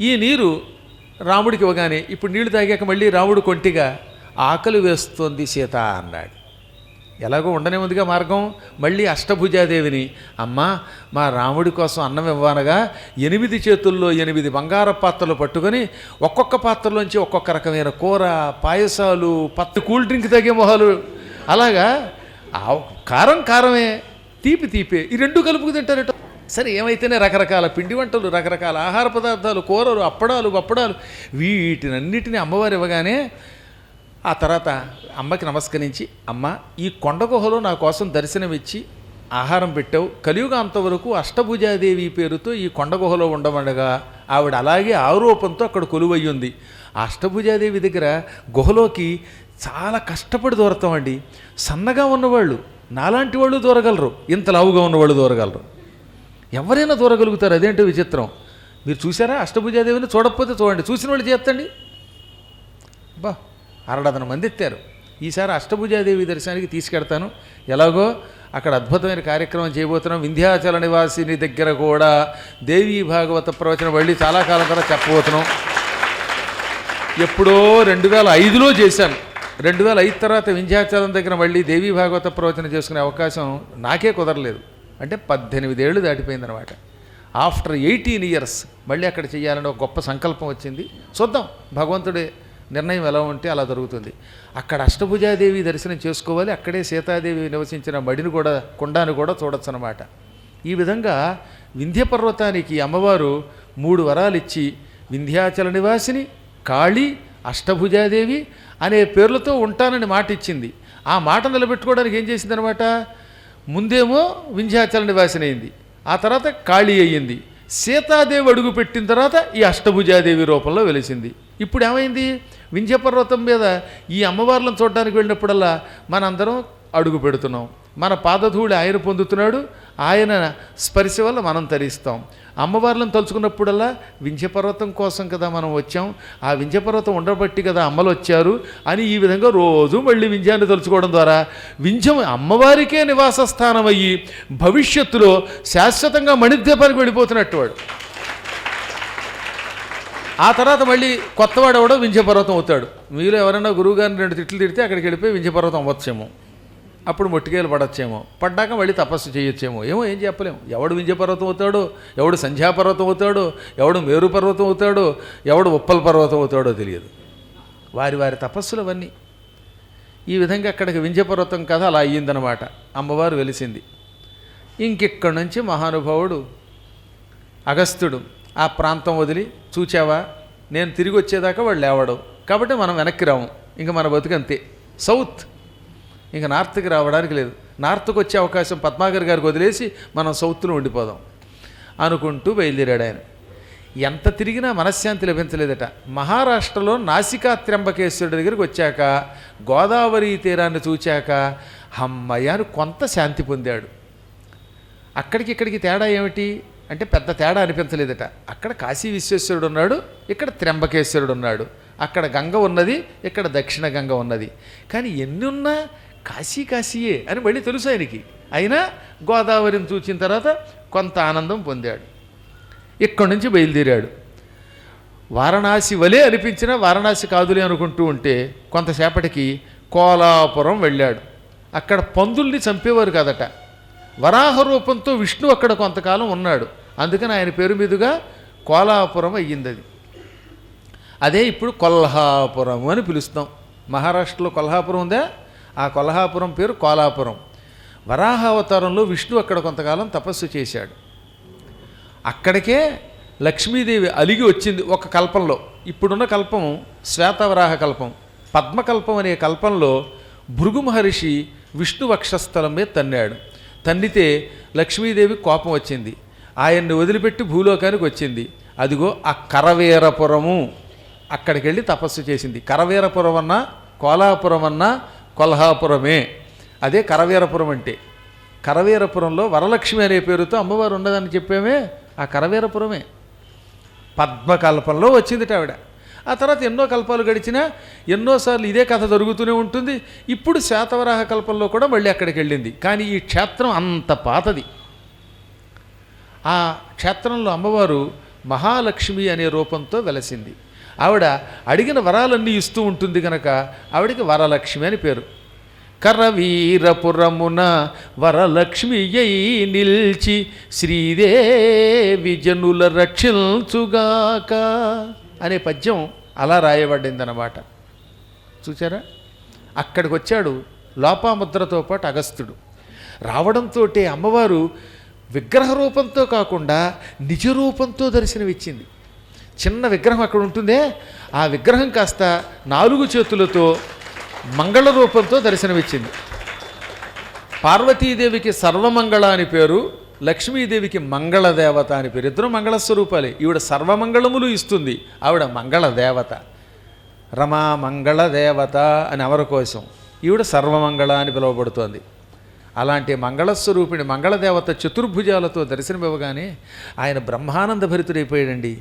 ఈ నీరు రాముడికి ఇవ్వగానే ఇప్పుడు నీళ్లు తాగాక మళ్ళీ రాముడు కొంటిగా ఆకలి వేస్తోంది సీత అన్నాడు. ఎలాగో ఉండనే ఉందిగా మార్గం. మళ్ళీ అష్టభుజాదేవిని, అమ్మా మా రాముడి కోసం అన్నం ఇవ్వనగా 8 చేతుల్లో 8 బంగార పాత్రలు పట్టుకొని ఒక్కొక్క పాత్రలోంచి ఒక్కొక్క రకమైన కూర, పాయసాలు, కూల్ డ్రింక్ తగే మొహాలు, అలాగా కారం కారమే, తీపి తీపే, ఈ రెండు కలుపుకు తింటారట. సరే ఏమైతేనే రకరకాల పిండి వంటలు, రకరకాల ఆహార పదార్థాలు, కూరలు, అప్పడాలు, బప్పడాలు, వీటినన్నిటినీ అమ్మవారు ఇవ్వగానే ఆ తర్వాత అమ్మకి నమస్కరించి, అమ్మ ఈ కొండ గుహలో నా కోసం దర్శనమిచ్చి ఆహారం పెట్టావు, కలియుగ అంతవరకు అష్టభుజాదేవి పేరుతో ఈ కొండ గుహలో ఉండమనగా ఆవిడ అలాగే ఆరోపంతో అక్కడ కొలువయ్యింది. ఆ అష్టభుజాదేవి దగ్గర గుహలోకి చాలా కష్టపడి దూరతామండి. సన్నగా ఉన్నవాళ్ళు, నాలాంటి వాళ్ళు దూరగలరు, ఇంత లావుగా ఉన్నవాళ్ళు దూరగలరు, ఎవరైనా దూరగలుగుతారు. అదేంటో విచిత్రం. మీరు చూసారా అష్టభుజాదేవిని? చూడకపోతే చూడండి, చూసిన వాళ్ళు చేస్తండి. బా 600 మంది ఎత్తారు. ఈసారి అష్టభుజాదేవి దర్శనానికి తీసుకెడతాను. ఎలాగో అక్కడ అద్భుతమైన కార్యక్రమం చేయబోతున్నాం. వింధ్యాచల నివాసిని దగ్గర కూడా దేవీ భాగవత ప్రవచనం మళ్ళీ చాలా కాలం తర్వాత చెప్పబోతున్నాం. ఎప్పుడో 2005లో చేశాను. 2005 తర్వాత వింధ్యాచలం దగ్గర మళ్ళీ దేవీ భాగవత ప్రవచనం చేసుకునే అవకాశం నాకే కుదరలేదు. అంటే 18 ఏళ్ళు దాటిపోయిందనమాట. ఆఫ్టర్ 18 ఇయర్స్ మళ్ళీ అక్కడ చేయాలని ఒక గొప్ప సంకల్పం వచ్చింది. చూద్దాం, భగవంతుడే నిర్ణయం ఎలా ఉంటే అలా జరుగుతుంది. అక్కడ అష్టభుజాదేవి దర్శనం చేసుకోవాలి. అక్కడే సీతాదేవి నివసించిన మడిని కూడా, కుండాన్ని కూడా చూడొచ్చు అనమాట. ఈ విధంగా వింధ్య పర్వతానికి అమ్మవారు 3 వరాలు ఇచ్చి వింధ్యాచల నివాసిని, కాళీ, అష్టభుజాదేవి అనే పేర్లతో ఉంటానని మాట ఇచ్చింది. ఆ మాట నిలబెట్టుకోవడానికి ఏం చేసిందనమాట, ముందేమో వింధ్యాచల నివాసిని అయింది, ఆ తర్వాత కాళీ అయ్యింది. సీతాదేవి అడుగు పెట్టిన తర్వాత ఈ అష్టభుజాదేవి రూపంలో వెలిసింది. ఇప్పుడు ఏమైంది, వింధ్య పర్వతం మీద ఈ అమ్మవార్లను చూడడానికి వెళ్ళినప్పుడల్లా మనందరం అడుగు పెడుతున్నాం. మన పాదధూళి ఆయన పొందుతున్నాడు, ఆయన స్పర్శ వల్ల మనం తరిస్తాం. అమ్మవార్లను తలుచుకున్నప్పుడల్లా వింధ్య పర్వతం కోసం కదా మనం వచ్చాం, ఆ వింధ్య పర్వతం ఉండబట్టి కదా అమ్మలు వచ్చారు అని ఈ విధంగా రోజు మళ్ళీ వింధ్యాన్ని తలుచుకోవడం ద్వారా వింధ్యం అమ్మవారికే నివాస స్థానం అయ్యి భవిష్యత్తులో శాశ్వతంగా మణిద్వీపానికి వెళ్ళిపోతున్నట్టు వాడు. ఆ తర్వాత మళ్ళీ కొత్తవాడు ఎవడో వింధ్య పర్వతం అవుతాడు. మీలో ఎవరైనా గురువుగారిని 2 తిట్లు తిడితే అక్కడికి వెళ్ళిపోయి వింధ్య పర్వతం అవ్వచ్చేమో, అప్పుడు మొట్టికేలు పడచ్చేమో, పడ్డాక మళ్ళీ తపస్సు చేయొచ్చేమో, ఏం చెప్పలేము. ఎవడు వింధ్య పర్వతం అవుతాడో, ఎవడు సంధ్యాపర్వతం అవుతాడో, ఎవడు మేరు పర్వతం అవుతాడో, ఎవడు ఉప్పల్ పర్వతం అవుతాడో తెలియదు. వారి వారి తపస్సులు అవన్నీ. ఈ విధంగా అక్కడికి వింధ్య పర్వతం కథ అలా అయ్యిందనమాట. అమ్మవారు వెలిసింది. ఇంకెక్కడి నుంచి మహానుభావుడు అగస్త్యుడు ఆ ప్రాంతం వదిలి, చూచావా నేను తిరిగి వచ్చేదాకా వాళ్ళు లేవడం, కాబట్టి మనం వెనక్కి రాము, ఇంకా మన బతుకంతే సౌత్, ఇంకా నార్త్కి రావడానికి లేదు. నార్త్కి వచ్చే అవకాశం పద్మాగర్ గారికి వదిలేసి మనం సౌత్లో ఉండిపోదాం అనుకుంటూ బయలుదేరాడు ఆయన. ఎంత తిరిగినా మనశ్శాంతి లభించలేదట. మహారాష్ట్రలో నాసికా త్ర్యంబకేశ్వరుడి దగ్గరికి వచ్చాక, గోదావరి తీరాన్ని చూచాక అమ్మయ్య అని కొంత శాంతి పొందాడు. అక్కడికి ఇక్కడికి తేడా ఏమిటి అంటే పెద్ద తేడా అనిపించలేదట. అక్కడ కాశీ విశ్వేశ్వరుడు ఉన్నాడు, ఇక్కడ త్ర్యంబకేశ్వరుడు ఉన్నాడు. అక్కడ గంగ ఉన్నది, ఇక్కడ దక్షిణ గంగ ఉన్నది. కానీ ఎన్ని ఉన్నా కాశీ కాశీయే అని మళ్ళీ తెలుసు ఆయనకి. అయినా గోదావరిని చూసిన తర్వాత కొంత ఆనందం పొందాడు. ఇక్కడి నుంచి బయలుదేరాడు. వారణాసి వలే అనిపించినా వారణాసి కాదులే అనుకుంటూ ఉంటే కొంతసేపటికి కోలాపురం వెళ్ళాడు. అక్కడ పందుల్ని చంపేవారు కాదట. వరాహ రూపంతో విష్ణు అక్కడ కొంతకాలం ఉన్నాడు, అందుకని ఆయన పేరు మీదుగా కోలాపురం అయ్యింది. అదే ఇప్పుడు కొల్హాపురం అని పిలుస్తాం. మహారాష్ట్రలో కొల్హాపురం ఉందా, ఆ కొల్హాపురం పేరు కోలాపురం. వరాహ అవతారంలో విష్ణు అక్కడ కొంతకాలం తపస్సు చేశాడు. అక్కడికే లక్ష్మీదేవి అలిగి వచ్చింది ఒక కల్పంలో. ఇప్పుడున్న కల్పం శ్వేతవరాహ కల్పం. పద్మకల్పం అనే కల్పంలో భృగు మహర్షి విష్ణు వక్షస్థలం మీద తన్నాడు. తన్నితే లక్ష్మీదేవి కోపం వచ్చింది, ఆయన్ని వదిలిపెట్టి భూలోకానికి వచ్చింది. అదిగో ఆ కరవీరపురము, అక్కడికి వెళ్ళి తపస్సు చేసింది. కరవీరపురం అన్నా కోలాపురం అన్నా కొల్హాపురమే. అదే కరవీరపురం అంటే. కరవీరపురంలో వరలక్ష్మి అనే పేరుతో అమ్మవారు ఉన్నదని చెప్పామే, ఆ కరవీరపురమే. పద్మకల్పంలో వచ్చిందిట ఆవిడ. ఆ తర్వాత ఎన్నో కల్పాలు గడిచినా ఎన్నోసార్లు ఇదే కథ జరుగుతూనే ఉంటుంది. ఇప్పుడు శాతవరాహ కల్పంలో కూడా మళ్ళీ అక్కడికి వెళ్ళింది. కానీ ఈ క్షేత్రం అంత పాతది. ఆ క్షేత్రంలో అమ్మవారు మహాలక్ష్మి అనే రూపంతో వెలసింది. ఆవిడ అడిగిన వరాలన్నీ ఇస్తూ ఉంటుంది కనుక ఆవిడికి వరలక్ష్మి అని పేరు. కరవీరపురమున వరలక్ష్మి అయి నిల్చి శ్రీదేవి జనుల రక్షించుగాక అనే పద్యం అలా రాయబడిందన్నమాట. చూచారా? అక్కడికి వచ్చాడు లోపాముద్రతో పాటు అగస్త్యుడు. రావడంతో అమ్మవారు విగ్రహ రూపంతో కాకుండా నిజ రూపంతో దర్శనమిచ్చింది. చిన్న విగ్రహం అక్కడ ఉంటుందే, ఆ విగ్రహం కాస్త 4 చేతులతో మంగళ రూపంతో దర్శనమిచ్చింది. పార్వతీదేవికి సర్వమంగళ అని పేరు, లక్ష్మీదేవికి మంగళదేవత అని పేరు. ఇద్దరు మంగళస్వరూపాలే. ఈవిడ సర్వమంగళములు ఇస్తుంది, ఆవిడ మంగళదేవత. రమా మంగళదేవత అని ఎవరి కోసం, ఈవిడ సర్వమంగళ అని పిలువబడుతోంది. అలాంటి మంగళస్వరూపిణి మంగళదేవత చతుర్భుజాలతో దర్శనమివ్వగానే ఆయన బ్రహ్మానంద భరితుడైపోయాడండి.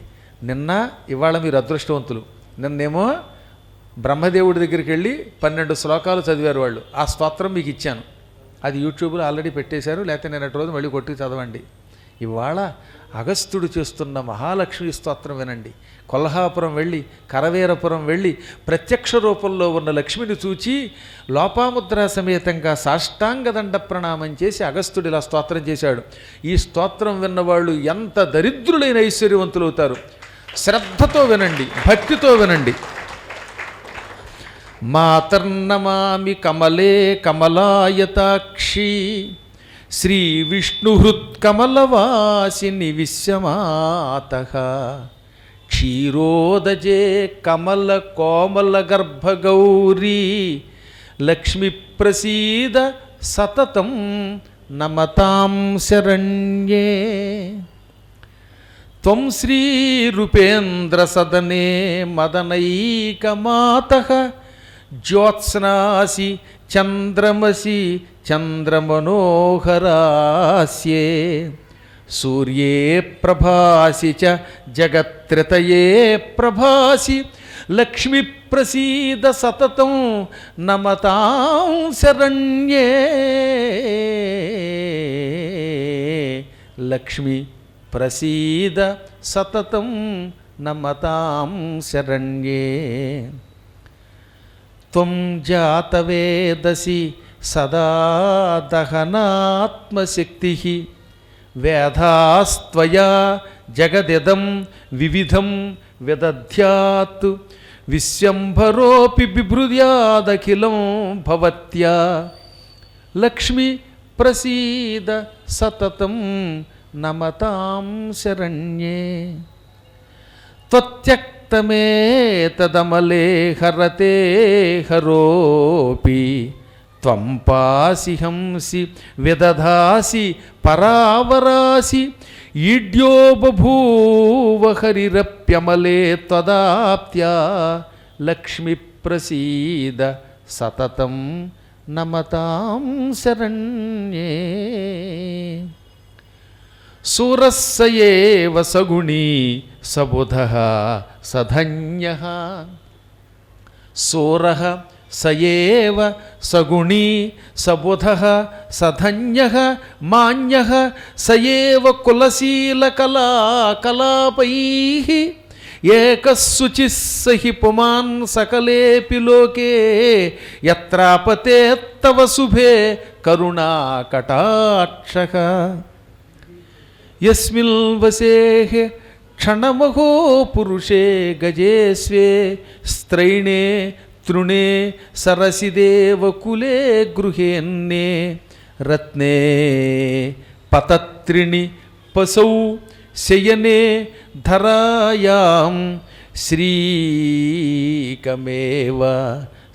నిన్న ఇవాళ మీరు అదృష్టవంతులు. నిన్నేమో బ్రహ్మదేవుడి దగ్గరికి వెళ్ళి 12 శ్లోకాలు చదివారు వాళ్ళు. ఆ స్తోత్రం మీకు ఇచ్చాను, అది యూట్యూబ్లో ఆల్రెడీ పెట్టేశారు, లేకపోతే నేను రోజు మళ్ళీ కొట్టి చదవండి. ఇవాళ అగస్త్యుడు చేస్తున్న మహాలక్ష్మి స్తోత్రం వినండి. కొల్హాపురం వెళ్ళి కరవీరపురం వెళ్ళి ప్రత్యక్ష రూపంలో ఉన్న లక్ష్మిని చూచి లోపాముద్ర సమేతంగా సాష్టాంగదండ ప్రణామం చేసి అగస్త్యుడు ఇలా స్తోత్రం చేశాడు. ఈ స్తోత్రం విన్నవాళ్ళు ఎంత దరిద్రులైన ఐశ్వర్యవంతులు అవుతారు. శ్రద్ధతో వినండి, భక్తితో వినండి. మాతర్నమామి కమలే కమలాయతాక్షి శ్రీ విష్ణుహృత్కమలవాసిని విశ్వమాతః క్షీరోదజే కమల కోమల గర్భగౌరీ లక్ష్మి ప్రసీద సతతం నమతాం శరణ్యే. త్వం శ్రీ రూపేంద్ర సదనే మదనైకమాతః జ్యోత్స్నాసి చంద్రమసి చంద్రమనోహరాస్యే సూర్యే ప్రభాసి చ జగత్రతయే ప్రభాసి లక్ష్మి ప్రసీద సతతం నమతాం శరణ్యే. లక్ష్మి ప్రసీద సతతం నమతాం శరణ్యే. త్వం జాతవేదసి సదా దహనాత్మశక్తి వేదాస్త్వయా జగదిదం వివిధం విదధ్యాత్ విశ్వంభరోపి బిభృద్యాదఖిలం భవత్యా లక్ష్మి ప్రసీద సతతం నమతాం శరణ్యే. త్వత్యక్తమే తదమలే హరతే హరోపి త్వం పాసి హంసి విదధాసి పరావరాసి ఈడ్యో బభూవ హరిరప్యమలే త్వదాప్త్యా లక్ష్మి ప్రసీద సతతం నమతాం శరణ్యే. సూరస్సయేవ సగుణీ సబుధః సధన్యః సూరః సయేవ సగుణీ సబుధః సధన్యః మాన్యః సయేవ కులశీలకలాకలాపైః ఏకః శుచిః సహి పుమాన్ సకలేపి లోకే యత్రాపతేత్తవ శుభే కరుణాకటాక్షః. యస్మిన్ వసేః క్షణమహో పురుషే గజే స్వే స్త్రైణే తృణే సరసిదేవకులే గృహేన్నే రత్నే పతత్రిణి పసౌ శయనే ధరాయాం శ్రీకమేవ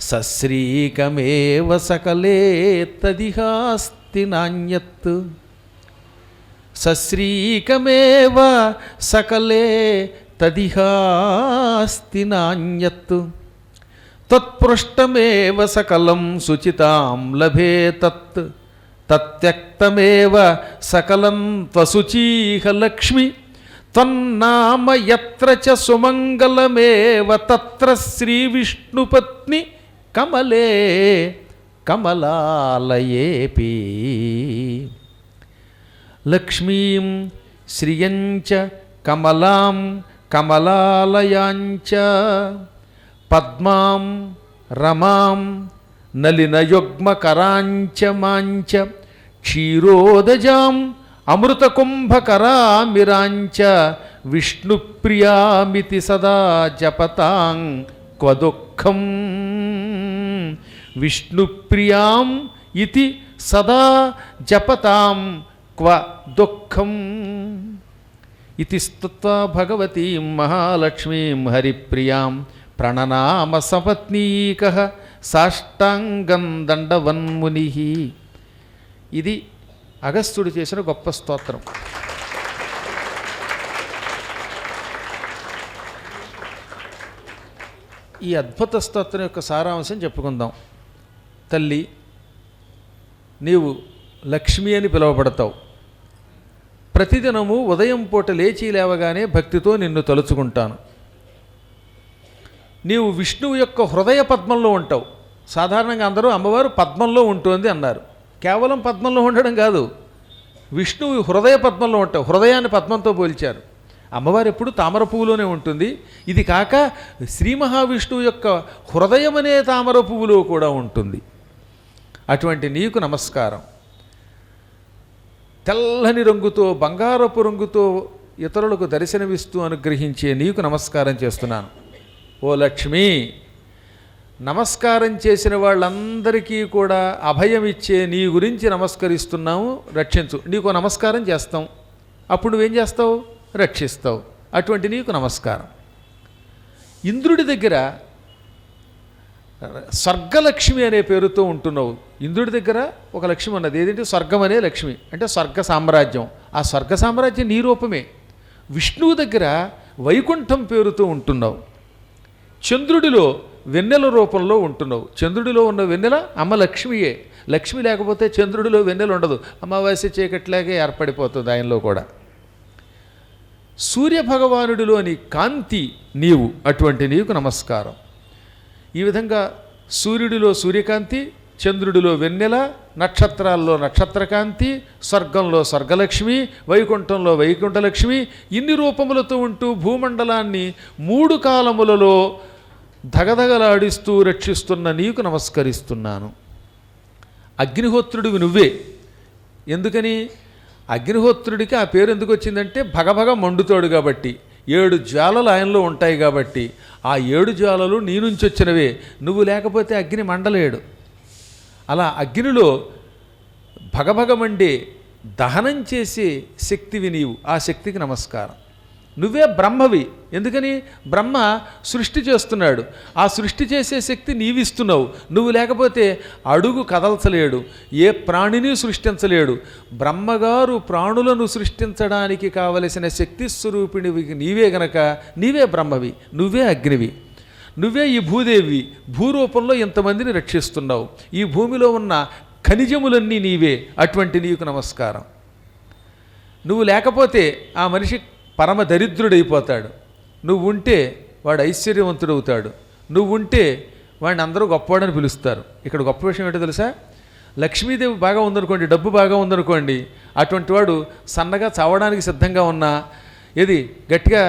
సశ్రీకమేవ సకలే తదిహాస్తి నాణ్యత్. సశ్రీకమేవ సకలే తదిహాస్తి నాణ్యత్. తత్పృష్టమేవ సకలం శుచితాం లభే తత్ తత్యక్తమేవ సకలం త్వశుచీహ లక్ష్మి. త్వన్నామ యత్ర చ సుమంగళమేవ తత్ర శ్రీ విష్ణుపత్ని కమలే కమలాలయేపి. లక్ష్మీం శ్రియంచ కమలాం కమలాలయాంచ పద్మాం రమాం నలినయుగ్మకరాంచ మాంచ క్షీరోదజాం అమృతకుంభకరామిరాంచ విష్ణుప్రియామితి సదా జపతాం క్వ దుఃఖం విష్ణుప్రియాం ఇతి సదా జపతాం క్వ దుఃఖం ఇతి స్తుత్వా భగవతీం మహాలక్ష్మీం హరిప్రియాం ప్రణనామ సపత్నీకః సాష్టాంగం దండవన్ముని. ఇది అగస్త్యుడు చేసిన గొప్ప స్తోత్రం. ఈ అద్భుత స్తోత్రం యొక్క సారాంశం చెప్పుకుందాం. తల్లి, నీవు లక్ష్మి అని పిలువబడతావు. ప్రతిదినము ఉదయం పూట లేచి లేవగానే భక్తితో నిన్ను తలుచుకుంటాను. నీవు విష్ణువు యొక్క హృదయ పద్మంలో ఉంటావు. సాధారణంగా అందరూ అమ్మవారు పద్మంలో ఉంటుంది అన్నారు. కేవలం పద్మంలో ఉండడం కాదు, విష్ణువు హృదయ పద్మంలో ఉంటావు. హృదయాన్ని పద్మంతో పోల్చారు. అమ్మవారు ఎప్పుడు తామర పువ్వులోనే ఉంటుంది. ఇది కాక శ్రీ మహావిష్ణువు యొక్క హృదయం అనే తామర పువ్వులో కూడా ఉంటుంది. అటువంటి నీకు నమస్కారం. తెల్లని రంగుతో బంగారపు రంగుతో ఇతరులకు దర్శనమిస్తూ అనుగ్రహించే నీకు నమస్కారం చేస్తున్నాను. ఓ లక్ష్మి, నమస్కారం చేసిన వాళ్ళందరికీ కూడా అభయం ఇచ్చే నీ గురించి నమస్కరిస్తున్నాము, రక్షించు. నీకు నమస్కారం చేస్తాం, అప్పుడు నువ్వేం చేస్తావు? రక్షిస్తావు. అటువంటి నీకు నమస్కారం. ఇంద్రుడి దగ్గర స్వర్గలక్ష్మి అనే పేరుతో ఉంటున్నావు. ఇంద్రుడి దగ్గర ఒక లక్ష్మి ఉన్నది. ఏదంటే స్వర్గం అనే లక్ష్మి, అంటే స్వర్గ సామ్రాజ్యం. ఆ స్వర్గ సామ్రాజ్యం నీ రూపమే. విష్ణువు దగ్గర వైకుంఠం పేరుతో ఉంటున్నావు. చంద్రుడిలో వెన్నెల రూపంలో ఉంటున్నావు. చంద్రుడిలో ఉన్న వెన్నెల అమ్మ లక్ష్మియే. లక్ష్మి లేకపోతే చంద్రుడిలో వెన్నెల ఉండదు. అమావాస్య చీకట్లాగే ఏర్పడిపోతుంది ఆయనలో కూడా. సూర్యభగవానుడిలోని కాంతి నీవు. అటువంటి నీకు నమస్కారం. ఈ విధంగా సూర్యుడిలో సూర్యకాంతి, చంద్రుడిలో వెన్నెల, నక్షత్రాల్లో నక్షత్రకాంతి, స్వర్గంలో స్వర్గలక్ష్మి, వైకుంఠంలో వైకుంఠలక్ష్మి, ఇన్ని రూపములతో ఉంటూ భూమండలాన్ని 3 కాలములలో ధగధగలాడిస్తూ రక్షిస్తున్న నీకు నమస్కరిస్తున్నాను. అగ్నిహోత్రుడివి నువ్వే. ఎందుకని? అగ్నిహోత్రుడికి ఆ పేరు ఎందుకు వచ్చిందంటే భగభగ మండుతాడు కాబట్టి. 7 జ్వాలలు ఆయనలో ఉంటాయి కాబట్టి ఆ 7 జ్వాలలు నీ నుంచి వచ్చినవే. నువ్వు లేకపోతే అగ్ని మండలేడు. అలా అగ్నిలో భగభగ మండే దహనం చేసే శక్తివి నీవు. ఆ శక్తికి నమస్కారం. నువ్వే బ్రహ్మవి. ఎందుకని? బ్రహ్మ సృష్టి చేస్తున్నాడు. ఆ సృష్టి చేసే శక్తి నీవిస్తున్నావు. నువ్వు లేకపోతే అడుగు కదల్చలేడు, ఏ ప్రాణిని సృష్టించలేడు. బ్రహ్మగారు ప్రాణులను సృష్టించడానికి కావలసిన శక్తి స్వరూపిణివి నీవే గనక నీవే బ్రహ్మవి, నువ్వే అగ్నివి, నువ్వే ఈ భూదేవి. భూరూపంలో ఇంతమందిని రక్షిస్తున్నావు. ఈ భూమిలో ఉన్న ఖనిజములన్నీ నీవే. అటువంటి నీకు నమస్కారం. నువ్వు లేకపోతే ఆ మనిషి పరమ దరిద్రుడైపోతాడు. నువ్వు ఉంటే వాడు ఐశ్వర్యవంతుడవుతాడు. నువ్వు ఉంటే వాడిని అందరూ గొప్పవాడని పిలుస్తారు. ఇక్కడ గొప్ప విషయం ఏంటో తెలుసా? లక్ష్మీదేవి బాగా ఉందనుకోండి, డబ్బు బాగా ఉందనుకోండి, అటువంటి వాడు సన్నగా చావడానికి సిద్ధంగా ఉన్నా, ఏది గట్టిగా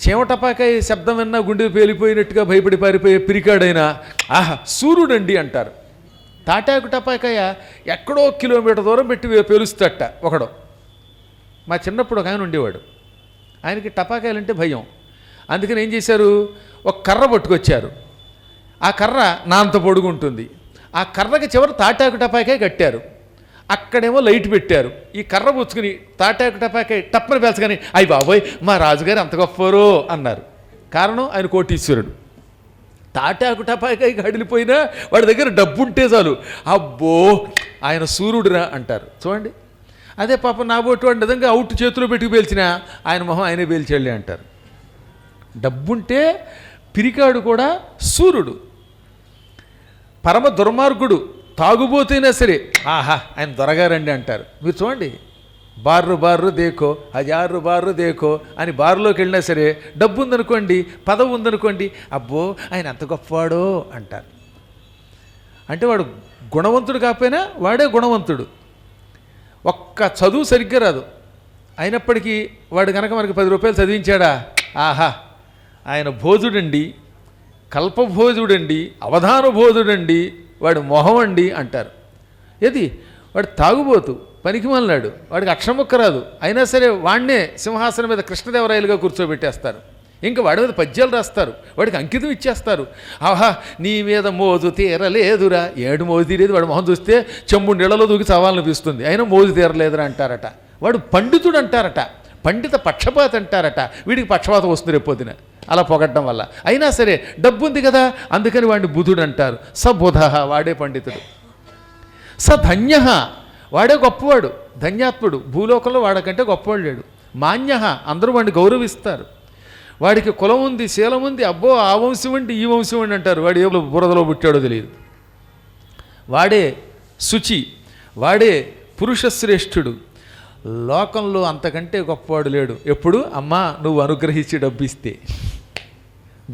చీమటపాకాయ శబ్దం విన్నా గుండె పేలిపోయినట్టుగా భయపడి పారిపోయే పిరికాడైనా ఆహా సూర్యుడండి అంటారు. తాటాకు టపాకాయ ఎక్కడో కిలోమీటర్ దూరం పెట్టి పేలుస్తట ఒకడు. మా చిన్నప్పుడు ఒక ఆయన ఉండేవాడు. ఆయనకి టపాకాయలంటే భయం. అందుకని ఏం చేశారు? ఒక కర్ర పట్టుకొచ్చారు. ఆ కర్ర నాంత పొడుగుంటుంది. ఆ కర్రకి చివరి తాటాకు టపాకాయ కట్టారు. అక్కడేమో లైట్ పెట్టారు. ఈ కర్ర పుచ్చుకుని తాటాకు టపాకాయ టప్పని పేల్చగాని అయ్యి బాబోయ్ మా రాజుగారు అంత గొప్పరో అన్నారు. కారణం ఆయన కోటీశ్వరుడు. తాటాకు టపాకాయ కడిలిపోయినా వాడి దగ్గర డబ్బు ఉంటే చాలు, అబ్బో ఆయన సూర్యుడురా అంటారు. చూడండి, అదే పాప నాబోటి వాడు నిజంగా అవుట్ చేతిలో పెట్టుకు పేల్చినా ఆయన మొహం ఆయనే పేల్చేళ్ళి అంటారు. డబ్బుంటే పిరికాడు కూడా సూర్యుడు. పరమ దుర్మార్గుడు తాగుబోతైనా సరే ఆహా ఆయన దొరగారండి అంటారు. మీరు చూడండి, బార్రు బార్రు దేకో హజారు బార్రు దేకో అని బారులోకి వెళ్ళినా సరే డబ్బు ఉందనుకోండి, పదవి ఉందనుకోండి, అబ్బో ఆయన అంత గొప్పవాడో అంటారు. అంటే వాడు గుణవంతుడు కాకపోయినా వాడే గుణవంతుడు. ఒక్క చదువు సరిగ్గా రాదు, అయినప్పటికీ వాడు కనుక మనకి 10 రూపాయలు చదివించాడా, ఆహా ఆయన భోజుడండి, కల్పభోజుడండి, అవధానభోజుడండి, వాడు మొహం అండి అంటారు. ఏది వాడు తాగుబోతు, పనికిమాలినాడు, వాడికి అక్షరముక్క రాదు, అయినా సరే వాడినే సింహాసనం మీద కృష్ణదేవరాయలుగా కూర్చోబెట్టేస్తారు. ఇంకా వాడి మీద పద్యాలు రాస్తారు, వాడికి అంకితం ఇచ్చేస్తారు. ఆహా నీ మీద మోజు తీరలేదురా, ఏడు మోజు తీరేది, వాడు మొహం చూస్తే చెంబు నీళ్ళలో దూకి చవాలనిపిస్తుంది, అయినా మోజు తీరలేదురా అంటారట. వాడు పండితుడు అంటారట, పండిత పక్షపాత అంటారట. వీడికి పక్షపాతం వస్తుంది రేపొద్దున అలా పొగడ్డం వల్ల. అయినా సరే డబ్బు ఉంది కదా అందుకని వాడిని బుధుడు అంటారు. సబుధ వాడే పండితుడు. ధన్య వాడే గొప్పవాడు, ధన్యాత్ముడు, భూలోకంలో వాడకంటే గొప్పవాడు లేడు. మాన్య అందరూ వాడిని గౌరవిస్తారు. వాడికి కులం ఉంది, శీలం ఉంది, అబ్బో ఆ వంశం అండి ఈ వంశం అండి అంటారు. వాడు ఏ బురదలో పుట్టాడో తెలియదు. వాడే శుచి, వాడే పురుషశ్రేష్ఠుడు. లోకంలో అంతకంటే గొప్పవాడు లేడు. ఎప్పుడు అమ్మా నువ్వు అనుగ్రహించి డబ్బిస్తే.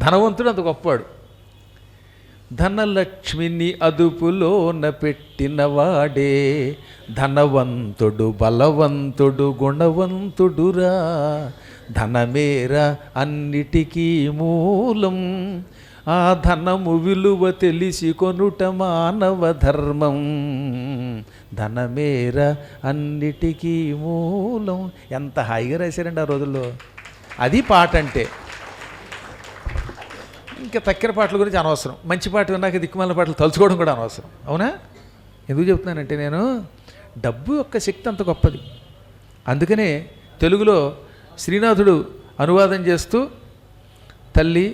ధనవంతుడు అంత గొప్పవాడు. ధనలక్ష్మిని అదుపులోన పెట్టినవాడే ధనవంతుడు, బలవంతుడు, గుణవంతుడురా. ధనమేర అన్నిటికీ మూలం, ఆ ధనము విలువ తెలిసి కొనుట మానవ ధర్మం. ధనమేర అన్నిటికీ మూలం. ఎంత హాయిగా రాశారండి ఆ రోజుల్లో. అది పాట అంటే. ఇంకా తక్కిన పాటల గురించి అనవసరం. మంచి పాట విన్నాక దిక్కుమాలిన పాటలు తలుచుకోవడం కూడా అనవసరం. అవునా? ఎందుకు చెప్తున్నానంటే నేను డబ్బు యొక్క శక్తి అంత గొప్పది. అందుకనే తెలుగులో శ్రీనాథుడు అనువాదం చేస్తూ, తల్లి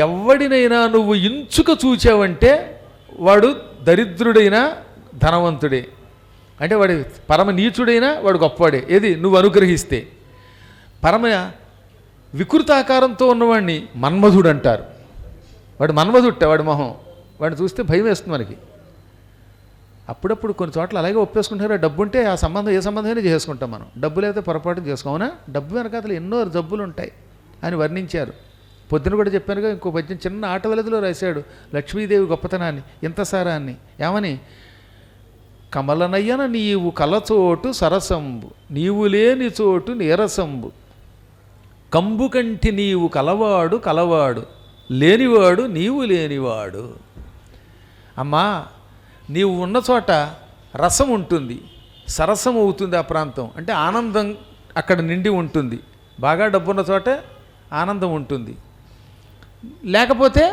ఎవడినైనా నువ్వు ఇంచుక చూచావంటే వాడు దరిద్రుడైనా ధనవంతుడే, అంటే వాడి పరమ నీచుడైనా వాడు గొప్పవాడే. ఏది నువ్వు అనుగ్రహిస్తే. పరమ వికృతాకారంతో ఉన్నవాడిని మన్మధుడు అంటారు. వాడు మన్మధుట్ట, వాడి మొహం, వాడిని చూస్తే భయం వేస్తుంది మనకి. అప్పుడప్పుడు కొన్ని చోట్ల అలాగే ఒప్పేసుకుంటారు. డబ్బు ఉంటే ఆ సంబంధం ఏ సంబంధమైనా చేసుకుంటాం మనం, డబ్బు లేకపోతే పొరపాటు చేసుకోమనా. డబ్బు వెనకాతలు ఎన్నో జబ్బులు ఉంటాయి అని వర్ణించారు. పొద్దున కూడా చెప్పానుగా, ఇంకో పద్యం చిన్న ఆట వెలదిలో రాశాడు లక్ష్మీదేవి గొప్పతనాన్ని, ఇంత సారాన్ని. ఏమని? కమలనయ్యన నీవు కలచోటు సరసంబు, నీవు లేని చోటు నీరసంబు, కంబు కంటి నీవు కలవాడు కలవాడు, లేనివాడు నీవు లేనివాడు. అమ్మా నీవు ఉన్న చోట రసం ఉంటుంది, సరసం అవుతుంది ఆ ప్రాంతం, అంటే ఆనందం అక్కడ నిండి ఉంటుంది. బాగా డబ్బున్న చోట ఆనందం ఉంటుంది, లేకపోతే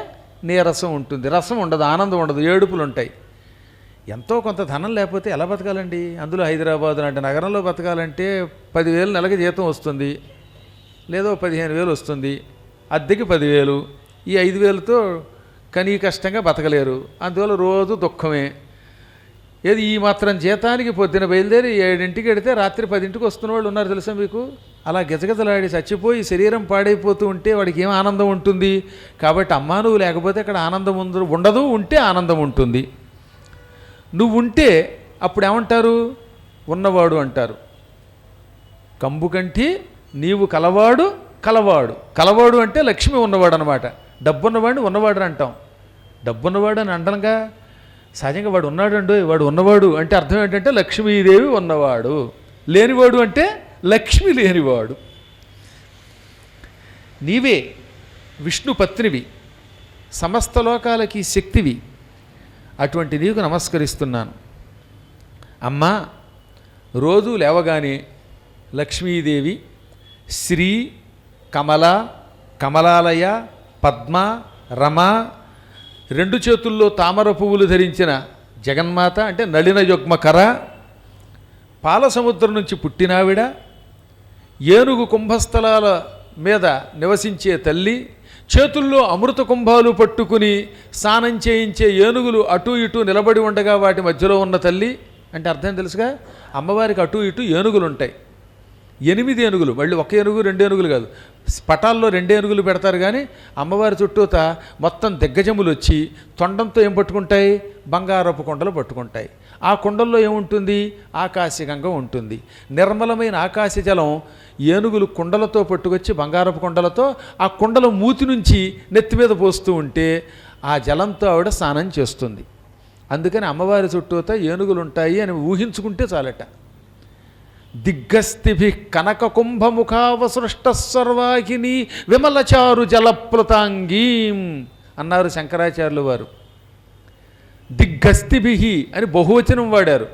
నీరసం ఉంటుంది, రసం ఉండదు, ఆనందం ఉండదు, ఏడుపులు ఉంటాయి. ఎంతో కొంత ధనం లేకపోతే ఎలా బతకాలండి? అందులో హైదరాబాద్ లాంటి నగరంలో బతకాలంటే 10,000 నెలకి జీతం వస్తుంది, లేదో 15,000 వస్తుంది, అద్దెకి 10,000, ఈ 5,000తో కనీ కష్టంగా బతకలేరు. అందువల్ల రోజు దుఃఖమే. ఏది ఈ మాత్రం జీతానికి పొద్దున బయలుదేరి 7ంటికి వెడితే రాత్రి 10ంటికి వస్తున్న వాళ్ళు ఉన్నారు తెలుసా మీకు? అలా గజగజలాడి చచ్చిపోయి శరీరం పాడైపోతూ ఉంటే వాడికి ఏం ఆనందం ఉంటుంది? కాబట్టి అమ్మా నువ్వు లేకపోతే అక్కడ ఆనందం ఉండదు, ఉంటే ఆనందం ఉంటుంది. నువ్వు ఉంటే అప్పుడు ఏమంటారు? ఉన్నవాడు అంటారు. కంబు కంటి నీవు కలవాడు కలవాడు, కలవాడు అంటే లక్ష్మి ఉన్నవాడు అనమాట. డబ్బున్నవాడిని ఉన్నవాడు అంటాం. డబ్బున్నవాడు అని అంటంగా, సహజంగా వాడు ఉన్నాడు అండి. వాడు ఉన్నవాడు అంటే అర్థం ఏంటంటే లక్ష్మీదేవి ఉన్నవాడు, లేనివాడు అంటే లక్ష్మి లేనివాడు. నీవే విష్ణు పత్నివి, సమస్త లోకాలకి శక్తివి. అటువంటి నీకు నమస్కరిస్తున్నాను. అమ్మా రోజు లేవగానే లక్ష్మీదేవి, శ్రీ, కమల, కమలాలయ, పద్మ, రమ, 2 చేతుల్లో తామర పువ్వులు ధరించిన జగన్మాత అంటే నళిన యుగ్మకర, పాల సముద్రం నుంచి పుట్టినావిడ, ఏనుగు కుంభస్థలాల మీద నివసించే తల్లి, చేతుల్లో అమృత కుంభాలు పట్టుకుని స్నానం చేయించే ఏనుగులు అటూ ఇటూ నిలబడి ఉండగా వాటి మధ్యలో ఉన్న తల్లి అంటే అర్థం తెలుసుగా. అమ్మవారికి అటూ ఇటూ ఏనుగులు ఉంటాయి, 8 ఏనుగులు, మళ్ళీ 1 ఏనుగు 2 ఏనుగులు కాదు, పటాల్లో 2 ఏనుగులు పెడతారు. కానీ అమ్మవారి చుట్టూత మొత్తం దిగ్గజములు వచ్చి తొండంతో ఏం పట్టుకుంటాయి? బంగారపు కొండలు పట్టుకుంటాయి. ఆ కొండల్లో ఏముంటుంది? ఆకాశగంగ ఉంటుంది. నిర్మలమైన ఆకాశ జలం ఏనుగులు కుండలతో పట్టుకొచ్చి బంగారపు కొండలతో ఆ కుండల మూతి నుంచి నెత్తి మీద పోస్తూ ఉంటే ఆ జలంతో ఆవిడ స్నానం చేస్తుంది. అందుకని అమ్మవారి చుట్టూత ఏనుగులు ఉంటాయి అని ఊహించుకుంటే చాలట. దిగ్గస్థిభి కనక కుంభముఖావసృష్ట సర్వాహిని విమలచారు జలప్లుతాంగీం అన్నారు శంకరాచార్యులు వారు. దిగ్గస్థిభి అని బహువచనం వాడారు.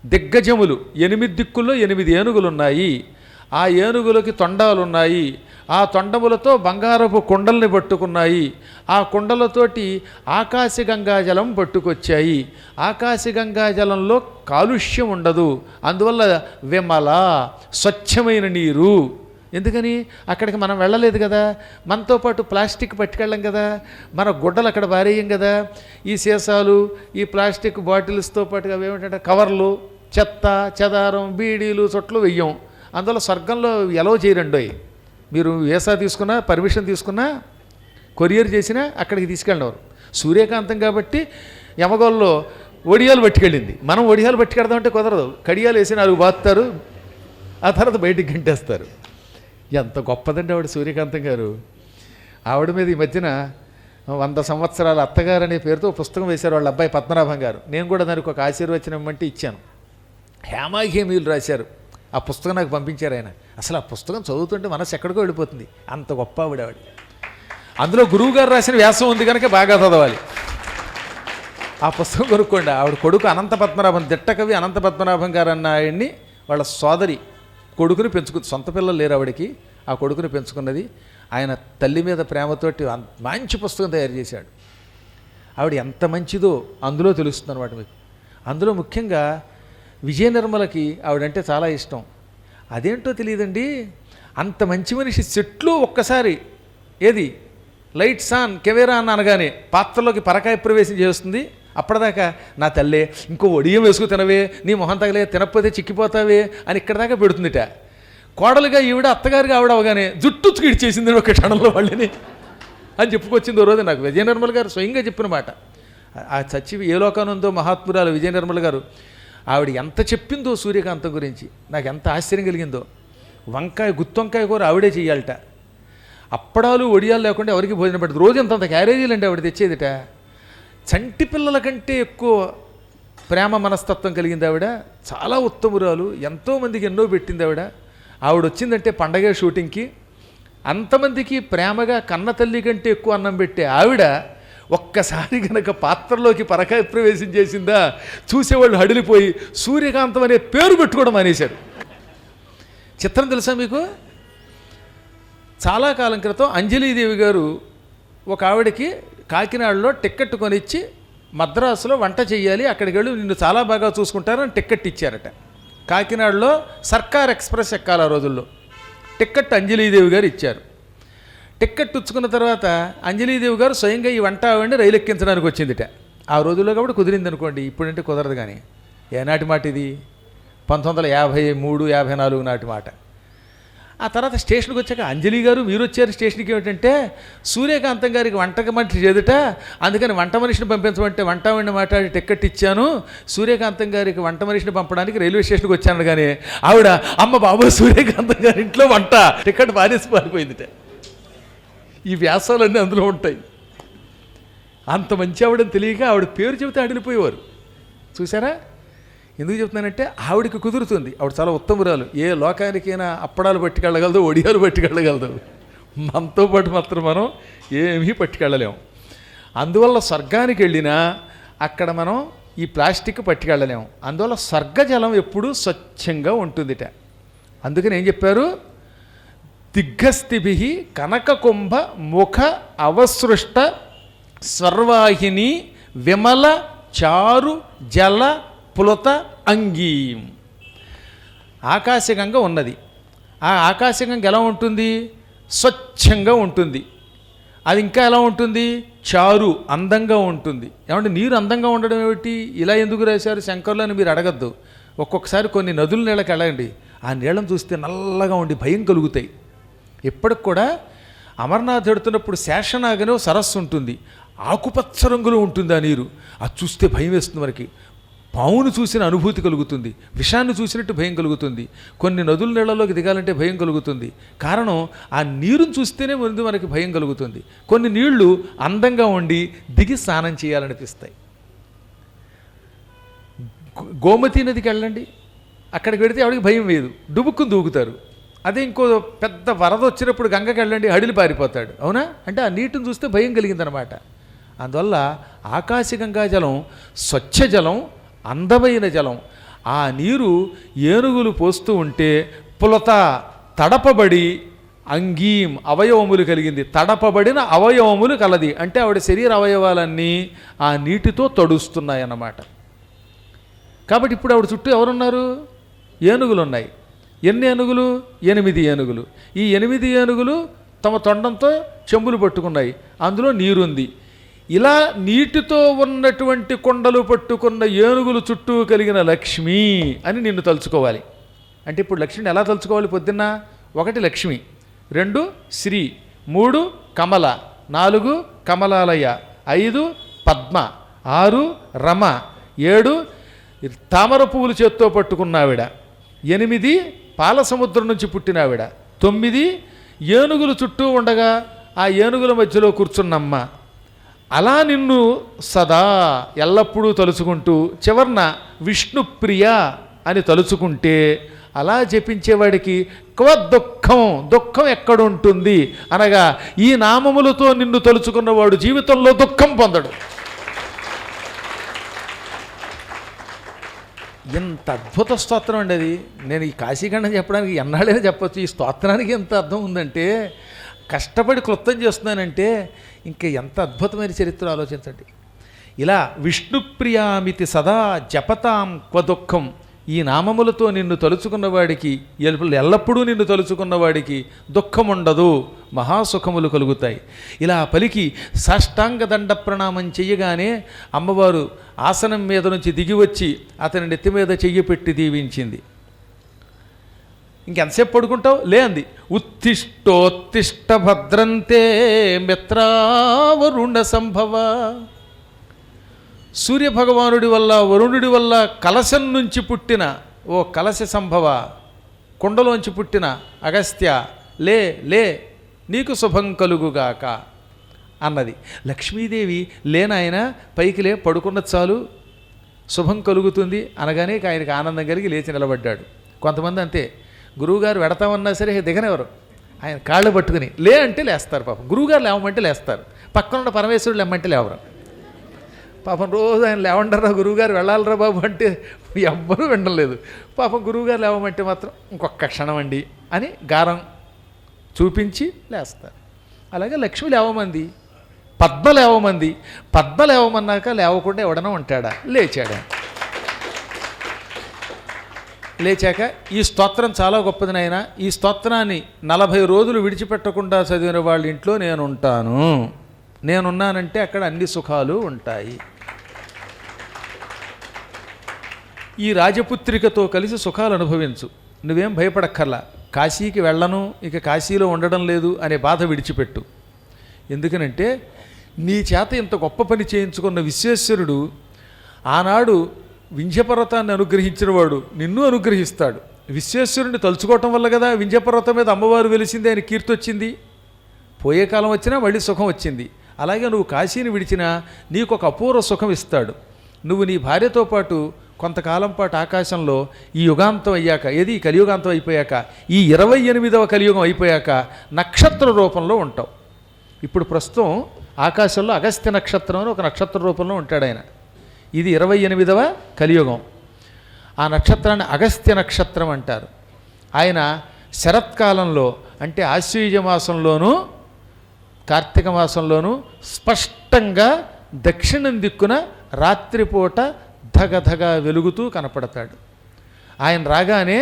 దిగ్గజములు 8 దిక్కుల్లో 8 ఏనుగులున్నాయి. ఆ ఏనుగులకి తొండాలున్నాయి. ఆ తొండములతో బంగారపు కుండల్ని పట్టుకున్నాయి. ఆ కుండలతోటి ఆకాశగంగాజలం పట్టుకొచ్చాయి. ఆకాశగంగాజలంలో కాలుష్యం ఉండదు. అందువల్ల విమల స్వచ్ఛమైన నీరు. ఎందుకని అక్కడికి మనం వెళ్ళలేదు కదా, మనతో పాటు ప్లాస్టిక్ పట్టుకెళ్ళం కదా, మన గుడ్డలు అక్కడ పారేయం కదా, ఈ సీసాలు ఈ ప్లాస్టిక్ బాటిల్స్తో పాటుగా ఏమిటంటే కవర్లు, చెత్త చెదారం, బీడీలు, చుట్లు వెయ్యం. అందువల్ల స్వర్గంలో ఎలవ చేయరండోయ్. మీరు వీసా తీసుకున్నా, పర్మిషన్ తీసుకున్నా, కొరియర్ చేసినా అక్కడికి తీసుకెళ్ళినవారు. సూర్యకాంతం కాబట్టి యమగోల్లో ఒడియాలు పట్టుకెళ్ళింది. మనం ఒడియాలు పట్టుకెడదామంటే కుదరదు. కడియాలు వేసి 4 బాతుతారు, ఆ తర్వాత బయటికి గంటేస్తారు. ఎంత గొప్పదండి ఆవిడ సూర్యకాంతం గారు. ఆవిడ మీద ఈ మధ్యన 100 సంవత్సరాల అత్తగారు అనే పేరుతో పుస్తకం వేశారు వాళ్ళ అబ్బాయి పద్మనాభం గారు. నేను కూడా దానికి ఒక ఆశీర్వచనం అంటే ఇచ్చాను. హేమాఘేమీలు రాశారు. ఆ పుస్తకం నాకు పంపించారు ఆయన. అసలు ఆ పుస్తకం చదువుతుంటే మనసు ఎక్కడికో వెళ్ళిపోతుంది. అంత గొప్ప ఆవిడ. అందులో గురువుగారు రాసిన వ్యాసం ఉంది కనుక బాగా చదవాలి. ఆ పుస్తకం కొనుక్కోండి. ఆవిడ కొడుకు అనంత పద్మనాభం, దిట్టకవి అనంత పద్మనాభం గారు అన్న ఆయన్ని వాళ్ళ సోదరి కొడుకుని పెంచుకుంది. సొంత పిల్లలు లేరు ఆవిడకి. ఆ కొడుకుని పెంచుకున్నది. ఆయన తల్లి మీద ప్రేమతోటి మంచి పుస్తకం తయారు చేశాడు. ఆవిడ ఎంత మంచిదో అందులో తెలుస్తుంది అన్నమాట మీకు. అందులో ముఖ్యంగా విజయ నిర్మలకి ఆవిడంటే చాలా ఇష్టం. అదేంటో తెలియదండి, అంత మంచి మనిషి చెట్లు ఒక్కసారి ఏది లైట్స్ ఆన్ కెమెరా అని అనగానే పాత్రలోకి పరకాయ ప్రవేశం చేస్తుంది. అప్పటిదాకా నా తల్లే ఇంకో ఒడియం వేసుకు తినవే, నీ మొహం తగలే, తినకపోతే చిక్కిపోతావే అని ఇక్కడ దాకా పెడుతుందిట. కోడలుగా ఈవిడ అత్తగారిగా ఆవిడ అవగానే జుట్టు ఇడిచేసింది ఒక క్షణంలో వాళ్ళని అని చెప్పుకొచ్చింది. ఓ రోజు నాకు విజయ నిర్మల గారు స్వయంగా చెప్పిన మాట. ఆ చచ్చి ఏ లోకానుందో మహాత్మురాలు విజయ నిర్మల గారు. ఆవిడ ఎంత చెప్పిందో సూర్యకాంతం గురించి నాకు ఎంత ఆశ్చర్యం కలిగిందో. గుత్తొంకాయ కూర ఆవిడే చెయ్యాలట. అప్పడాలు ఒడియాలు లేకుండా ఎవరికి భోజనం పెట్టదు. రోజు అంతంత క్యారేజీలు అంటే ఆవిడ తెచ్చేదిట. చంటి పిల్లల కంటే ఎక్కువ ప్రేమ మనస్తత్వం కలిగింది ఆవిడ. చాలా ఉత్తమురాలు. ఎంతోమందికి ఎన్నో పెట్టింది ఆవిడ. ఆవిడ వచ్చిందంటే పండగ షూటింగ్కి అంతమందికి ప్రేమగా కన్న తల్లి కంటే ఎక్కువ అన్నం పెట్టే ఆవిడ ఒక్కసారి కనుక పాత్రలోకి పరకాయ ప్రవేశం చేసిందా చూసేవాళ్ళు హడిలిపోయి సూర్యకాంతం అనే పేరు పెట్టుకోవడం మానేశారు. చిత్రం తెలుసా మీకు? చాలా కాలం క్రితం అంజలీదేవి గారు ఒక ఆవిడకి కాకినాడలో టిక్కెట్ కొనిచ్చి మద్రాసులో వంట చెయ్యాలి, అక్కడికి వెళ్ళి నిన్ను చాలా బాగా చూసుకుంటారని టిక్కెట్ ఇచ్చారట. కాకినాడలో సర్కార్ ఎక్స్ప్రెస్ ఎక్కాలి ఆ రోజుల్లో. టిక్కెట్ అంజలీదేవి గారు ఇచ్చారు. టిక్కెట్ పుచ్చుకున్న తర్వాత అంజలీదేవి గారు స్వయంగా ఈ వంట ఆవిడని రైలు ఎక్కించడానికి వచ్చిందిట. ఆ రోజుల్లో కాబట్టి కుదిరింది అనుకోండి, ఇప్పుడంటే కుదరదు. కానీ ఏనాటి మాట ఇది? 1953, 54 నాటి మాట. ఆ తర్వాత స్టేషన్కి వచ్చాక అంజలి గారు మీరు వచ్చారు స్టేషన్కి. ఏమిటంటే సూర్యకాంతం గారికి వంటకి మనిషి చేదుట, అందుకని వంట మనిషిని పంపించమంటే వంట వండి మాట్లాడి టిక్కెట్ ఇచ్చాను, సూర్యకాంతం గారికి వంట మనిషిని పంపడానికి రైల్వే స్టేషన్కి వచ్చాను. కానీ ఆవిడ అమ్మ బాబు సూర్యకాంతం గారి ఇంట్లో వంట టిక్కెట్ పారేసి పారిపోయిందిట. ఈ వ్యాసాలన్నీ అందులో ఉంటాయి. అంత మంచి ఆవిడని తెలియక ఆవిడ పేరు చెబితే అడిగిపోయేవారు. చూసారా? ఎందుకు చెప్తున్నానంటే ఆవిడకి కుదురుతుంది. ఆవిడ చాలా ఉత్తమురాలు. ఏ లోకానికైనా అప్పడాలు పట్టుకెళ్ళగలదు, ఒడియాలు పట్టుకెళ్ళగలదు. మనతో పాటు మాత్రం మనం ఏమీ పట్టుకెళ్ళలేము. అందువల్ల స్వర్గానికి వెళ్ళినా అక్కడ మనం ఈ ప్లాస్టిక్ పట్టుకెళ్ళలేము. అందువల్ల స్వర్గజలం ఎప్పుడూ స్వచ్ఛంగా ఉంటుందిట. అందుకని ఏం చెప్పారు? దిగ్గస్థిభి కనక కుంభ ముఖ అవసృష్ట స్వర్వాహిని విమల చారు జల పులత అంగీం. ఆకాశగంగ ఉన్నది. ఆ ఆకాశగంగ ఎలా ఉంటుంది? స్వచ్ఛంగా ఉంటుంది. అది ఇంకా ఎలా ఉంటుంది? చారు అందంగా ఉంటుంది. ఏమంటే నీరు అందంగా ఉండడం ఏమిటి? ఇలా ఎందుకు రాశారు శంకర్లు అని మీరు అడగద్దు. ఒక్కొక్కసారి కొన్ని నదుల నీళ్ళకి వెళ్ళండి, ఆ నీళ్ళని చూస్తే నల్లగా ఉండి భయం కలుగుతాయి. ఇప్పటికి కూడా అమర్నాథ్ ఎడుతున్నప్పుడు శేషనాగనే సరస్సు ఉంటుంది, ఆకుపచ్చ రంగులో ఉంటుంది ఆ నీరు. అది చూస్తే భయం వేస్తుంది మనకి. పావును చూసిన అనుభూతి కలుగుతుంది, విషాన్ని చూసినట్టు భయం కలుగుతుంది. కొన్ని నదుల నీళ్ళలోకి దిగాలంటే భయం కలుగుతుంది. కారణం ఆ నీరుని చూస్తేనే ముందు మనకి భయం కలుగుతుంది. కొన్ని నీళ్లు అందంగా ఉండి దిగి స్నానం చేయాలనిపిస్తాయి. గోమతి నదికి వెళ్ళండి, అక్కడికి వెడితే ఎవరికి భయం వేయదు, డుబుక్కుని దూకుతారు. అదే ఇంకో పెద్ద వరద వచ్చినప్పుడు గంగకి వెళ్ళండి, హడిలి పారిపోతాడు. అవునా? అంటే ఆ నీటిని చూస్తే భయం కలిగిందనమాట. అందువల్ల ఆకాశగంగా జలం స్వచ్ఛ జలం, అందమైన జలం. ఆ నీరు ఏనుగులు పోస్తూ ఉంటే పులత తడపబడి అంగీం అవయవములు కలిగింది, తడపబడిన అవయవములు కలది. అంటే ఆవిడ శరీర అవయవాలన్నీ ఆ నీటితో తడుస్తున్నాయన్నమాట. కాబట్టి ఇప్పుడు ఆవిడ చుట్టూ ఎవరున్నారు? ఏనుగులు ఉన్నాయి. ఎన్ని ఏనుగులు? 8 ఏనుగులు. ఈ 8 ఏనుగులు తమ తొండంతో చెంబులు పట్టుకున్నాయి, అందులో నీరుంది. ఇలా నీటితో ఉన్నటువంటి కొండలు పట్టుకున్న ఏనుగులు చుట్టూ కలిగిన లక్ష్మి అని నిన్ను తలుచుకోవాలి. అంటే ఇప్పుడు లక్ష్మిని ఎలా తలుచుకోవాలి? పొద్దున్న 1 లక్ష్మి, 2 శ్రీ, 3 కమల, 4 కమలాలయ, 5 పద్మ, 6 రమ, 7 తామర పువ్వులు చేత్తో పట్టుకున్నావిడ, 8 పాల సముద్రం నుంచి పుట్టినావిడ, 9 ఏనుగులు చుట్టూ ఉండగా ఆ ఏనుగుల మధ్యలో కూర్చున్నమ్మ. అలా నిన్ను సదా ఎల్లప్పుడూ తలుచుకుంటూ చివర్న విష్ణుప్రియ అని తలుచుకుంటే, అలా జపించేవాడికి క్వ దుఃఖం, దుఃఖం ఎక్కడుంటుంది అనగా ఈ నామములతో నిన్ను తలుచుకున్నవాడు జీవితంలో దుఃఖం పొందడు. ఎంత అద్భుత స్తోత్రం అండి అది. నేను ఈ కాశీఖండం చెప్పడానికి ఎన్నాళ్ళైనా చెప్పచ్చు. ఈ స్తోత్రానికి ఎంత అర్థం ఉందంటే, కష్టపడి క్లుప్తం చేస్తున్నానంటే ఇంకా ఎంత అద్భుతమైన చరిత్ర ఆలోచించండి. ఇలా విష్ణుప్రియామితి సదా జపతాం క్వ దుఃఖం, ఈ నామములతో నిన్ను తలుచుకున్నవాడికి, ఎల్లప్పుడూ నిన్ను తలుచుకున్నవాడికి దుఃఖం ఉండదు, మహాసుఖములు కలుగుతాయి. ఇలా పలికి సాష్టాంగ దండ ప్రణామం చెయ్యగానే అమ్మవారు ఆసనం మీద నుంచి దిగివచ్చి అతని నెత్తి మీద చెయ్యి పెట్టి దీవించింది. ఇంకెంతసేపు పడుకుంటావు? లే అంది. ఉత్తిష్టోత్తిష్ట భద్రంతే మిత్రావరుణ సంభవ. సూర్యభగవానుడి వల్ల, వరుణుడి వల్ల కలశం నుంచి పుట్టిన ఓ కలశ సంభవ, కుండలోంచి పుట్టిన అగస్త్య, లే లే నీకు శుభం కలుగుగాక అన్నది. లక్ష్మీదేవి లేనాయన పైకి లే, పడుకున్నది చాలు, శుభం కలుగుతుంది అనగానే ఆయనకి ఆనందం కలిగి లేచి నిలబడ్డాడు. కొంతమంది అంతే, గురువుగారు వెడతామన్నా సరే దిగనెవరు, ఆయన కాళ్ళు పట్టుకుని లే అంటే లేస్తారు. పాపం గురువుగారు లేవమంటే లేస్తారు, పక్కనున్న పరమేశ్వరుడు లేవమంటే లేవరు. పాపం రోజు ఆయన లేవంటారా గురువుగారు వెళ్ళాలరా బాబు అంటే ఎవ్వరూ వినలేదు. పాపం గురువుగారు లేవమంటే మాత్రం ఇంకొక క్షణం అండి అని గారం చూపించి లేస్తారు. అలాగే లక్ష్మి లేవమంది, పద్మ లేవమంది. పద్మ లేవమన్నాక లేవకుండా ఎవడనో ఉంటాడా? లేచాడా. లేచాక ఈ స్తోత్రం చాలా గొప్పది నాయన, ఈ స్తోత్రాన్ని 40 రోజులు విడిచిపెట్టకుండా చదివిన వాళ్ళ ఇంట్లో నేనుంటాను, నేనున్నానంటే అక్కడ అన్ని సుఖాలు ఉంటాయి. ఈ రాజపుత్రికతో కలిసి సుఖాలు అనుభవించు, నువ్వేం భయపడక్కర్లా. కాశీకి వెళ్ళను, ఇక కాశీలో ఉండడం లేదు అనే బాధ విడిచిపెట్టు. ఎందుకనంటే నీ చేత ఇంత గొప్ప పని చేయించుకున్న విశ్వేశ్వరుడు ఆనాడు వింధ్యపర్వతాన్ని అనుగ్రహించినవాడు నిన్ను అనుగ్రహిస్తాడు. విశ్వేశ్వరుని తలుచుకోవటం వల్ల కదా వింధ్యపర్వతం మీద అమ్మవారు వెలిసింది, ఆయన కీర్తి వచ్చింది. పోయే కాలం వచ్చినా మళ్ళీ సుఖం వచ్చింది. అలాగే నువ్వు కాశీని విడిచినా నీకు ఒక అపూర్వ సుఖం ఇస్తాడు. నువ్వు నీ భార్యతో పాటు కొంతకాలం పాటు ఆకాశంలో ఈ యుగాంతం అయ్యాక, ఏది కలియుగాంతం అయిపోయాక, ఈ 28వ కలియుగం అయిపోయాక నక్షత్ర రూపంలో ఉంటావు. ఇప్పుడు ప్రస్తుతం ఆకాశంలో అగస్త్య నక్షత్రం అని ఒక నక్షత్ర రూపంలో ఉంటాడు ఆయన. ఇది 28వ కలియుగం. ఆ నక్షత్రాన్ని అగస్త్య నక్షత్రం అంటారు. ఆయన శరత్కాలంలో అంటే ఆశ్వయుజ మాసంలోనూ కార్తీక మాసంలోనూ స్పష్టంగా దక్షిణం దిక్కున రాత్రిపూట ధగధగ వెలుగుతూ కనపడతాడు. ఆయన రాగానే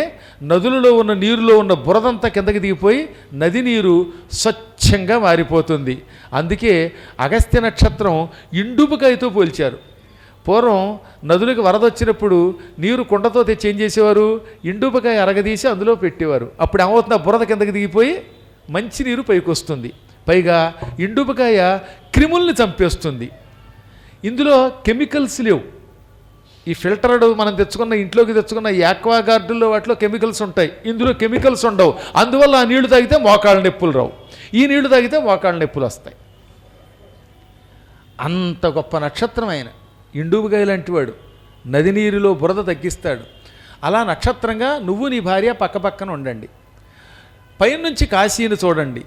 నదులలో ఉన్న నీరులో ఉన్న బురదంతా కిందకి దిగిపోయి నది నీరు స్వచ్ఛంగా మారిపోతుంది. అందుకే అగస్త్య నక్షత్రం ఇండుపుకాయతో పోల్చారు. పూర్వం నదులకు వరద వచ్చినప్పుడు నీరు కుండతో తెచ్చి ఏం చేసేవారు? ఇండుపుకాయ అరగదీసి అందులో పెట్టేవారు. అప్పుడు ఏమవుతుంది? ఆ బురద కిందకి దిగిపోయి మంచి నీరు పైకి వస్తుంది. పైగా ఇండుపుకాయ క్రిముల్ని చంపేస్తుంది. ఇందులో కెమికల్స్ లేవు. ఈ ఫిల్టర్డ్ మనం తెచ్చుకున్న ఇంట్లోకి తెచ్చుకున్న ఈ ఆక్వా గార్డుల్లో వాటిలో కెమికల్స్ ఉంటాయి, ఇందులో కెమికల్స్ ఉండవు. అందువల్ల ఆ నీళ్లు తాగితే మోకాళ్ళ నొప్పులు రావు, ఈ నీళ్లు తాగితే మోకాళ్ళ నొప్పులు వస్తాయి. అంత గొప్ప నక్షత్రం ఆయన. ఇండుపుకాయ లాంటి వాడు నది నీరులో బురద తగ్గిస్తాడు. అలా నక్షత్రంగా నువ్వు నీ భార్య పక్కపక్కన ఉండండి. పైనుంచి కాశీని చూడండి.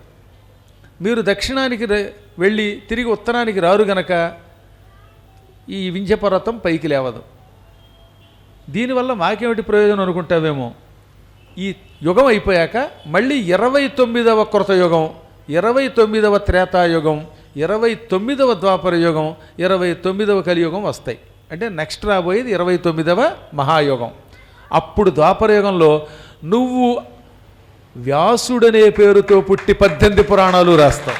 మీరు దక్షిణానికి వెళ్ళి తిరిగి ఉత్తరానికి రారు గనక ఈ వింధ్యపర్వతం పైకి లేవదు. దీనివల్ల మాకేమిటి ప్రయోజనం అనుకుంటావేమో. ఈ యుగం అయిపోయాక మళ్ళీ 29వ కృతయుగం, 29వ త్రేతాయుగం, 29వ ద్వాపర యుగం, 29వ కలియుగం వస్తాయి. అంటే నెక్స్ట్ రాబోయేది 29వ మహాయుగం. అప్పుడు ద్వాపరయుగంలో నువ్వు వ్యాసుడనే పేరుతో పుట్టి 18 పురాణాలు రాస్తావు.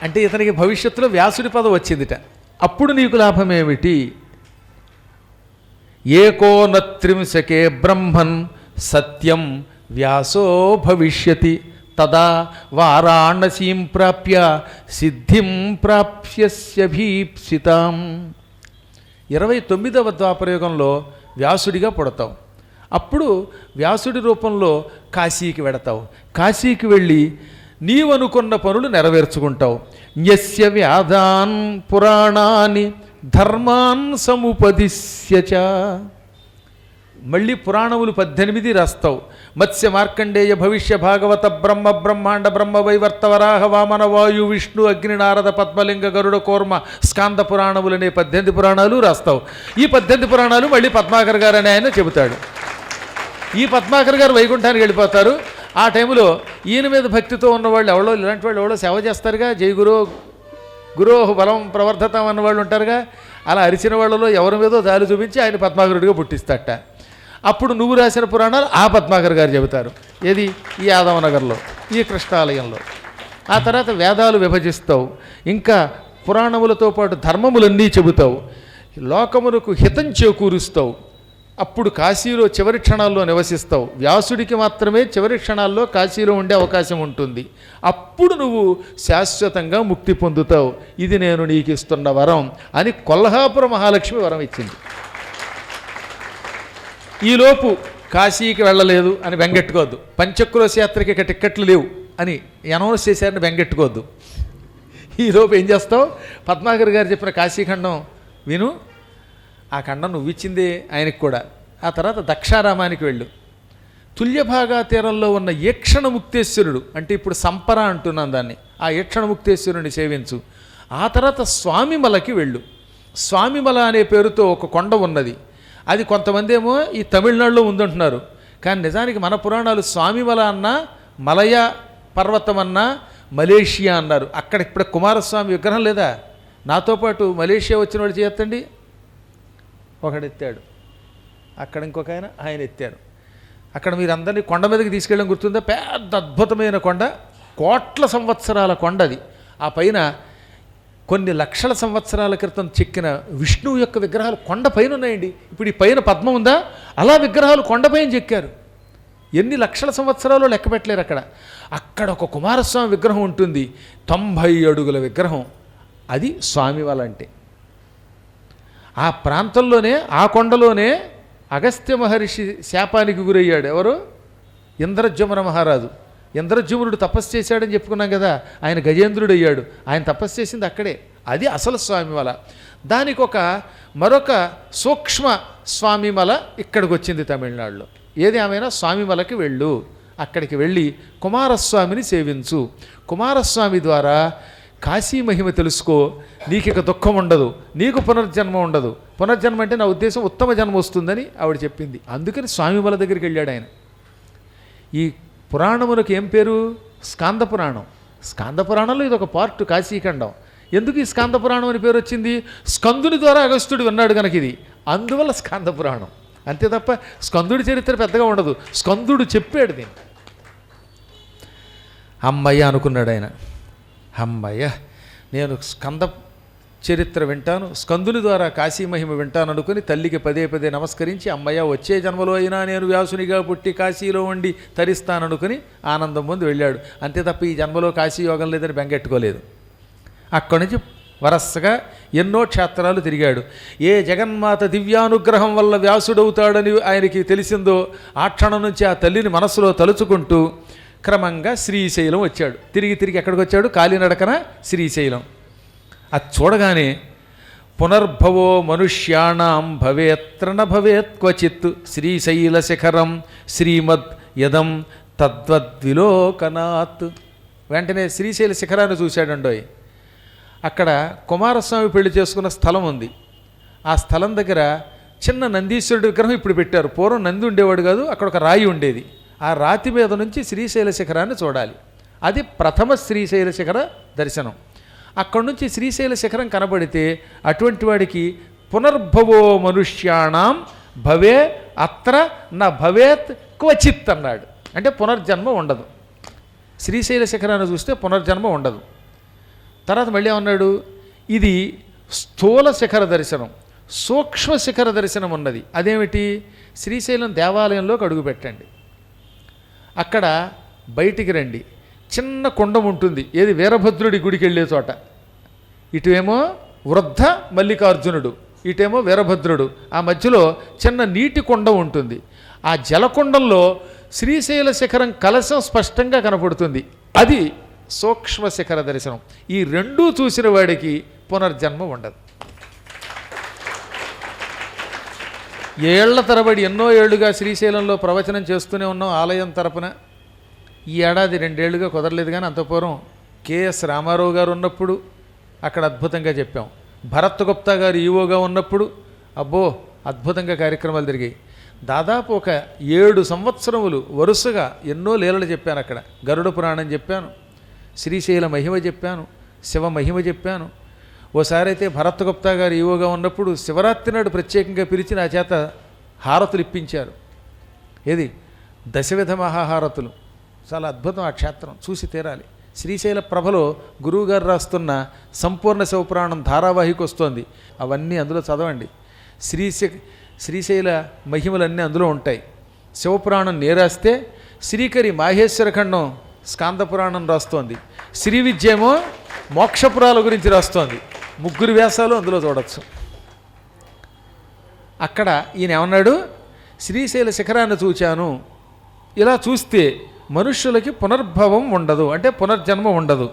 అంటే ఇతనికి భవిష్యత్తులో వ్యాసుడి పదవి వచ్చిందిట. అప్పుడు నీకు లాభమేమిటి? ఏకోనత్రింశకే బ్రహ్మన్ సత్యం వ్యాసో భవిష్యతి తదా వారాణసీం ప్రాప్య సిద్ధిం ప్రాప్స్యభీప్సితాం. 29వ ద్వాపరయుగంలో వ్యాసుడిగా పుడతావు. అప్పుడు వ్యాసుడి రూపంలో కాశీకి వెడతావు. కాశీకి వెళ్ళి నీవనుకున్న పనులు నెరవేర్చుకుంటావు. యస్య వ్యాదాన్ పురాణాన్ని ధర్మాన్ సముపదిశ్యచ. మళ్ళీ పురాణములు 18 రాస్తావు. మత్స్య మార్కండేయ భవిష్య భాగవత బ్రహ్మ బ్రహ్మాండ బ్రహ్మ వైవర్త వరాహ వామన వాయు విష్ణు అగ్ని నారద పద్మలింగ గరుడ కూర్మ స్కాంద పురాణములనే 18 పురాణాలు రాస్తావు. ఈ 18 పురాణాలు మళ్ళీ పద్మాకర్ గారు అని ఆయన చెబుతాడు. ఈ పద్మాకర్ గారు వైకుంఠానికి వెళ్ళిపోతారు. ఆ టైంలో ఈయన మీద భక్తితో ఉన్నవాళ్ళు ఎవరో, ఇలాంటి వాళ్ళు ఎవరో సేవ చేస్తారుగా. జై గురో గురో బలం ప్రవర్ధతం అన్న వాళ్ళు ఉంటారుగా. అలా అరిచిన వాళ్ళలో ఎవరి మీదో దారి చూపించి ఆయన పద్మాకరుడిగా పుట్టిస్తట. అప్పుడు నువ్వు రాసిన పురాణాలు ఆ పద్మాకర్ గారు చెబుతారు. ఏది? ఈ యాదవనగర్లో, ఈ కృష్ణాలయంలో. ఆ తర్వాత వేదాలు విభజిస్తావు. ఇంకా పురాణములతో పాటు ధర్మములన్నీ చెబుతావు. లోకమునకు హితం చేకూరుస్తావు. అప్పుడు కాశీలో చివరి క్షణాల్లో నివసిస్తావు. వ్యాసుడికి మాత్రమే చివరి క్షణాల్లో కాశీలో ఉండే అవకాశం ఉంటుంది. అప్పుడు నువ్వు శాశ్వతంగా ముక్తి పొందుతావు. ఇది నేను నీకు ఇస్తున్న వరం అని కొల్హాపుర మహాలక్ష్మి వరం ఇచ్చింది. ఈలోపు కాశీకి వెళ్ళలేదు అని బెంగెట్టుకోవద్దు. పంచక్రోశ యాత్రకి ఇక టిక్కెట్లు లేవు అని అనౌన్స్ చేశారని బెంగెట్టుకోవద్దు. ఈలోపు ఏం చేస్తావు? పద్మాకర్ గారు చెప్పిన కాశీఖండం విను. ఆ ఖండం నువ్వు ఇచ్చిందే ఆయనకి కూడా. ఆ తర్వాత దక్షారామానికి వెళ్ళు. తుల్యభాగా తీరంలో ఉన్న ఈక్షణ ముక్తేశ్వరుడు, అంటే ఇప్పుడు సంపర అంటున్నాను దాన్ని, ఆ ఈక్షణ ముక్తేశ్వరుని సేవించు. ఆ తర్వాత స్వామిమలకి వెళ్ళు. స్వామిమల అనే పేరుతో ఒక కొండ ఉన్నది. అది కొంతమంది ఏమో ఈ తమిళనాడులో ఉందంటున్నారు. కానీ నిజానికి మన పురాణాలు స్వామిమల అన్నా, మలయ పర్వతం అన్నా, మలేషియా అన్నారు. అక్కడ ఇప్పుడు కుమారస్వామి విగ్రహం లేదా? నాతో పాటు మలేషియా వచ్చిన వాళ్ళు చేయొద్దండి. ఒకడు ఎత్తాడు, అక్కడ ఇంకొక ఆయన ఎత్తారు. అక్కడ మీరు అందరినీ కొండ మీదకి తీసుకెళ్ళడం గుర్తుందా? పెద్ద అద్భుతమైన కొండ, కోట్ల సంవత్సరాల కొండ అది. ఆ పైన కొన్ని లక్షల సంవత్సరాల క్రితం చెక్కిన విష్ణువు యొక్క విగ్రహాలు కొండ పైన ఉన్నాయండి. ఇప్పుడు ఈ పైన పద్మం ఉందా, అలా విగ్రహాలు కొండపైన చెక్కారు. ఎన్ని లక్షల సంవత్సరాలు లెక్క పెట్టలేరు. అక్కడ ఒక కుమారస్వామి విగ్రహం ఉంటుంది, 90 అడుగుల విగ్రహం. అది స్వామివాల అంటే. ఆ ప్రాంతంలోనే, ఆ కొండలోనే అగస్త్య మహర్షి శాపానికి గురయ్యాడు. ఎవరు? ఇంద్రజమున మహారాజు. ఇంద్రజమునుడు తపస్సు చేశాడని చెప్పుకున్నాం కదా. ఆయన గజేంద్రుడు అయ్యాడు. ఆయన తపస్సు చేసింది అక్కడే. అది అసలు స్వామిమల. దానికి మరొక సూక్ష్మ స్వామిమల ఇక్కడికి వచ్చింది తమిళనాడులో. ఏది ఏమైనా స్వామిమలకి వెళ్ళు. అక్కడికి వెళ్ళి కుమారస్వామిని సేవించు. కుమారస్వామి ద్వారా కాశీ మహిమ తెలుసుకో. నీకు ఇక దుఃఖం ఉండదు, నీకు పునర్జన్మ ఉండదు. పునర్జన్మ అంటే నా ఉద్దేశం ఉత్తమ జన్మ వస్తుందని ఆవిడ చెప్పింది. అందుకని స్వామిమల దగ్గరికి వెళ్ళాడు ఆయన. ఈ పురాణములకు ఏం పేరు? స్కాంద పురాణం. స్కాంద పురాణంలో ఇది ఒక పార్ట్, కాశీఖండం. ఎందుకు ఈ స్కాంద పురాణం అని పేరు వచ్చింది? స్కందుని ద్వారా అగస్త్యుడు విన్నాడు కనుక ఇది, అందువల్ల స్కాంద పురాణం. అంతే తప్ప స్కందుడి చరిత్ర పెద్దగా ఉండదు. స్కందుడు చెప్పాడు దీన్ని. అమ్మయ్య అనుకున్నాడు ఆయన. అమ్మయ్య, నేను స్కంద చరిత్ర వింటాను, స్కందుని ద్వారా కాశీ మహిమ వింటాను అనుకుని తల్లికి పదే పదే నమస్కరించి, అమ్మయ్య వచ్చే జన్మలో అయినా నేను వ్యాసునిగా పుట్టి కాశీలో ఉండి తరిస్తాననుకుని ఆనందం ముందు వెళ్ళాడు. అంతే తప్ప ఈ జన్మలో కాశీ యోగం లేదని బెంగెట్టుకోలేదు. అక్కడి నుంచి వరసగా ఎన్నో క్షేత్రాలు తిరిగాడు. ఏ జగన్మాత దివ్యానుగ్రహం వల్ల వ్యాసుడవుతాడని ఆయనకి తెలిసిందో ఆ క్షణం నుంచి ఆ తల్లిని మనసులో తలుచుకుంటూ క్రమంగా శ్రీశైలం వచ్చాడు. తిరిగి తిరిగి ఎక్కడికి వచ్చాడు? కాలినడకన శ్రీశైలం. అది చూడగానే పునర్భవో మనుష్యాణం భవేత్ర న భవేత్ క్వచిత్ శ్రీశైలశిఖరం శ్రీమద్ యదం తద్వద్విలోకనాత్. వెంటనే శ్రీశైల శిఖరాన్ని చూశాడండోయ్. అక్కడ కుమారస్వామి పెళ్లి చేసుకున్న స్థలం ఉంది. ఆ స్థలం దగ్గర చిన్న నందీశ్వరుడి విగ్రహం ఇప్పుడు పెట్టారు. పూర్వం నంది ఉండేవాడు కాదు, అక్కడ ఒక రాయి ఉండేది. ఆ రాతి మీద నుంచి శ్రీశైల శిఖరాన్ని చూడాలి. అది ప్రథమ శ్రీశైల శిఖర దర్శనం. అక్కడి నుంచి శ్రీశైల శిఖరం కనబడితే అటువంటి వాడికి పునర్భవో మనుష్యాణం భవే అత్ర న భవేత్ క్వచిత్ అన్నాడు. అంటే పునర్జన్మ ఉండదు. శ్రీశైల శిఖరాన్ని చూస్తే పునర్జన్మ ఉండదు. తర్వాత మళ్ళీ ఏమన్నాడు, ఇది స్థూల శిఖర దర్శనం, సూక్ష్మ శిఖర దర్శనం ఉన్నది. అదేమిటి? శ్రీశైలం దేవాలయంలోకి అడుగుపెట్టండి. అక్కడ బయటికి రండి, చిన్న కొండం ఉంటుంది. ఏది? వీరభద్రుడి గుడికి వెళ్ళే చోట. ఇటువేమో వృద్ధ మల్లికార్జునుడు, ఇటేమో వీరభద్రుడు. ఆ మధ్యలో చిన్న నీటి కొండ ఉంటుంది. ఆ జలకొండంలో శ్రీశైల శిఖరం కలశం స్పష్టంగా కనపడుతుంది. అది సూక్ష్మ శిఖర దర్శనం. ఈ రెండూ చూసిన వాడికి పునర్జన్మ ఉండదు. ఏళ్ల తరబడి ఎన్నో ఏళ్లుగా శ్రీశైలంలో ప్రవచనం చేస్తూనే ఉన్నాం ఆలయం తరపున. ఈ ఏడాది 2 ఏళ్లుగా కుదరలేదు, కానీ అంత పూర్వం కెఎస్ రామారావు గారు ఉన్నప్పుడు అక్కడ అద్భుతంగా చెప్పాం. భరత్ గుప్తా గారు ఈవోగా ఉన్నప్పుడు అబ్బో అద్భుతంగా కార్యక్రమాలు జరిగాయి. దాదాపు ఒక 7 సంవత్సరములు వరుసగా ఎన్నో లీలలు చెప్పాను. అక్కడ గరుడ పురాణం చెప్పాను, శ్రీశైల మహిమ చెప్పాను, శివ మహిమ చెప్పాను. ఓసారి అయితే భరత్ గుప్తా గారు ఈవోగా ఉన్నప్పుడు శివరాత్రి నాడు ప్రత్యేకంగా పిలిచి నా చేత హారతులు ఇప్పించారు. ఏది? దశవిధ మహాహారతులు. చాలా అద్భుతం. ఆ క్షేత్రం చూసి తీరాలి. శ్రీశైల ప్రభలో గురువుగారు రాస్తున్న సంపూర్ణ శివపురాణం ధారావాహిక వస్తోంది. అవన్నీ అందులో చదవండి. శ్రీశైల మహిమలన్నీ అందులో ఉంటాయి. శివపురాణం నేరాస్తే శ్రీకరి మాహేశ్వర ఖండం స్కాంద పురాణం రాస్తోంది. శ్రీ విద్యేమో మోక్షపురాల గురించి రాస్తోంది. 3 వ్యాసాలు అందులో చూడొచ్చు. అక్కడ ఈయన ఏమన్నాడు? శ్రీశైల శిఖరాన్ని చూచాను. ఇలా చూస్తే మనుష్యులకి పునర్భవం ఉండదు, అంటే పునర్జన్మ ఉండదు.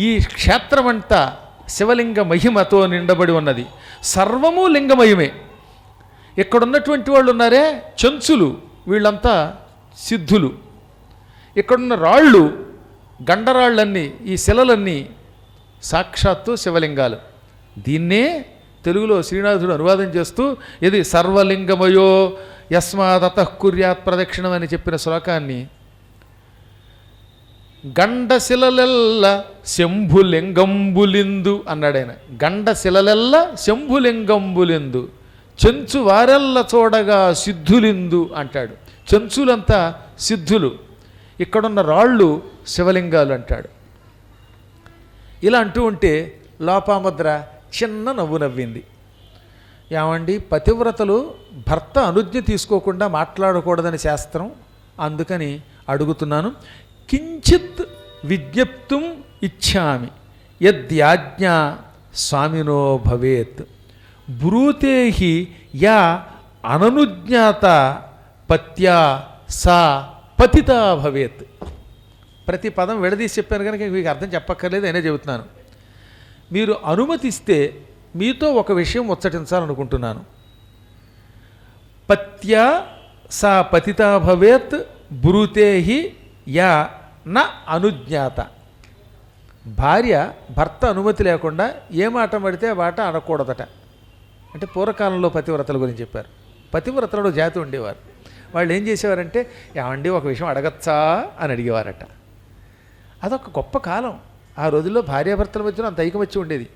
ఈ క్షేత్రమంతా శివలింగ మహిమతో నిండబడి ఉన్నది. సర్వము లింగమయమే. ఇక్కడున్నటువంటి వాళ్ళు ఉన్నారే చెంచులు, వీళ్ళంతా సిద్ధులు. ఇక్కడున్న రాళ్ళు, గండరాళ్ళన్నీ, ఈ శిలలన్నీ సాక్షాత్తు శివలింగాలు. దీన్నే తెలుగులో శ్రీనాథుడు అనువాదం చేస్తూ ఇది సర్వలింగమయో యస్మాదతః కుర్యాత్ ప్రదక్షిణం అని చెప్పిన శ్లోకాన్ని గండశిలలెల్ల శంభులింగంబులిందు అన్నాడు ఆయన. గండశిలలెల్ల శంభులింగంబులిందు చెంచు వారెల్ల చూడగా సిద్ధులిందు అంటాడు. చెంచులంతా సిద్ధులు, ఇక్కడున్న రాళ్ళు శివలింగాలు అంటాడు. ఇలా అంటూ ఉంటే లోపాముద్ర చిన్న నవ్వు నవ్వింది. ఏమండి, పతివ్రతలు భర్త అనుజ్ఞ తీసుకోకుండా మాట్లాడకూడదని శాస్త్రం, అందుకని అడుగుతున్నాను. కించిత్ విజ్ఞప్తుం ఇచ్ఛామి యద్యాజ్ఞా స్వామినో భవేత్ బ్రూతేహి యా అననుజ్ఞాత పత్యా సా పతితా భవేత్. ప్రతి పదం విడదీసి చెప్పాను కనుక మీకు అర్థం చెప్పక్కర్లేదు, అయినా చెబుతున్నాను. మీరు అనుమతిస్తే మీతో ఒక విషయం ముచ్చటించాలనుకుంటున్నాను. పత్యా సా పతితా భవేత్ బ్రూతేహి యా న అనుజ్ఞాత. భార్య భర్త అనుమతి లేకుండా ఏ మాట పడితే ఆ మాట అనకూడదట. అంటే పూర్వకాలంలో పతివ్రతల గురించి చెప్పారు. పతివ్రతలలో జాతి ఉండేవారు. వాళ్ళు ఏం చేసేవారంటే, ఏమండి ఒక విషయం అడగచ్చా అని అడిగేవారట. అదొక గొప్ప కాలం. ఆ రోజుల్లో భార్యాభర్తల మధ్యలో అంత ఐకమత్యం ఉండేది.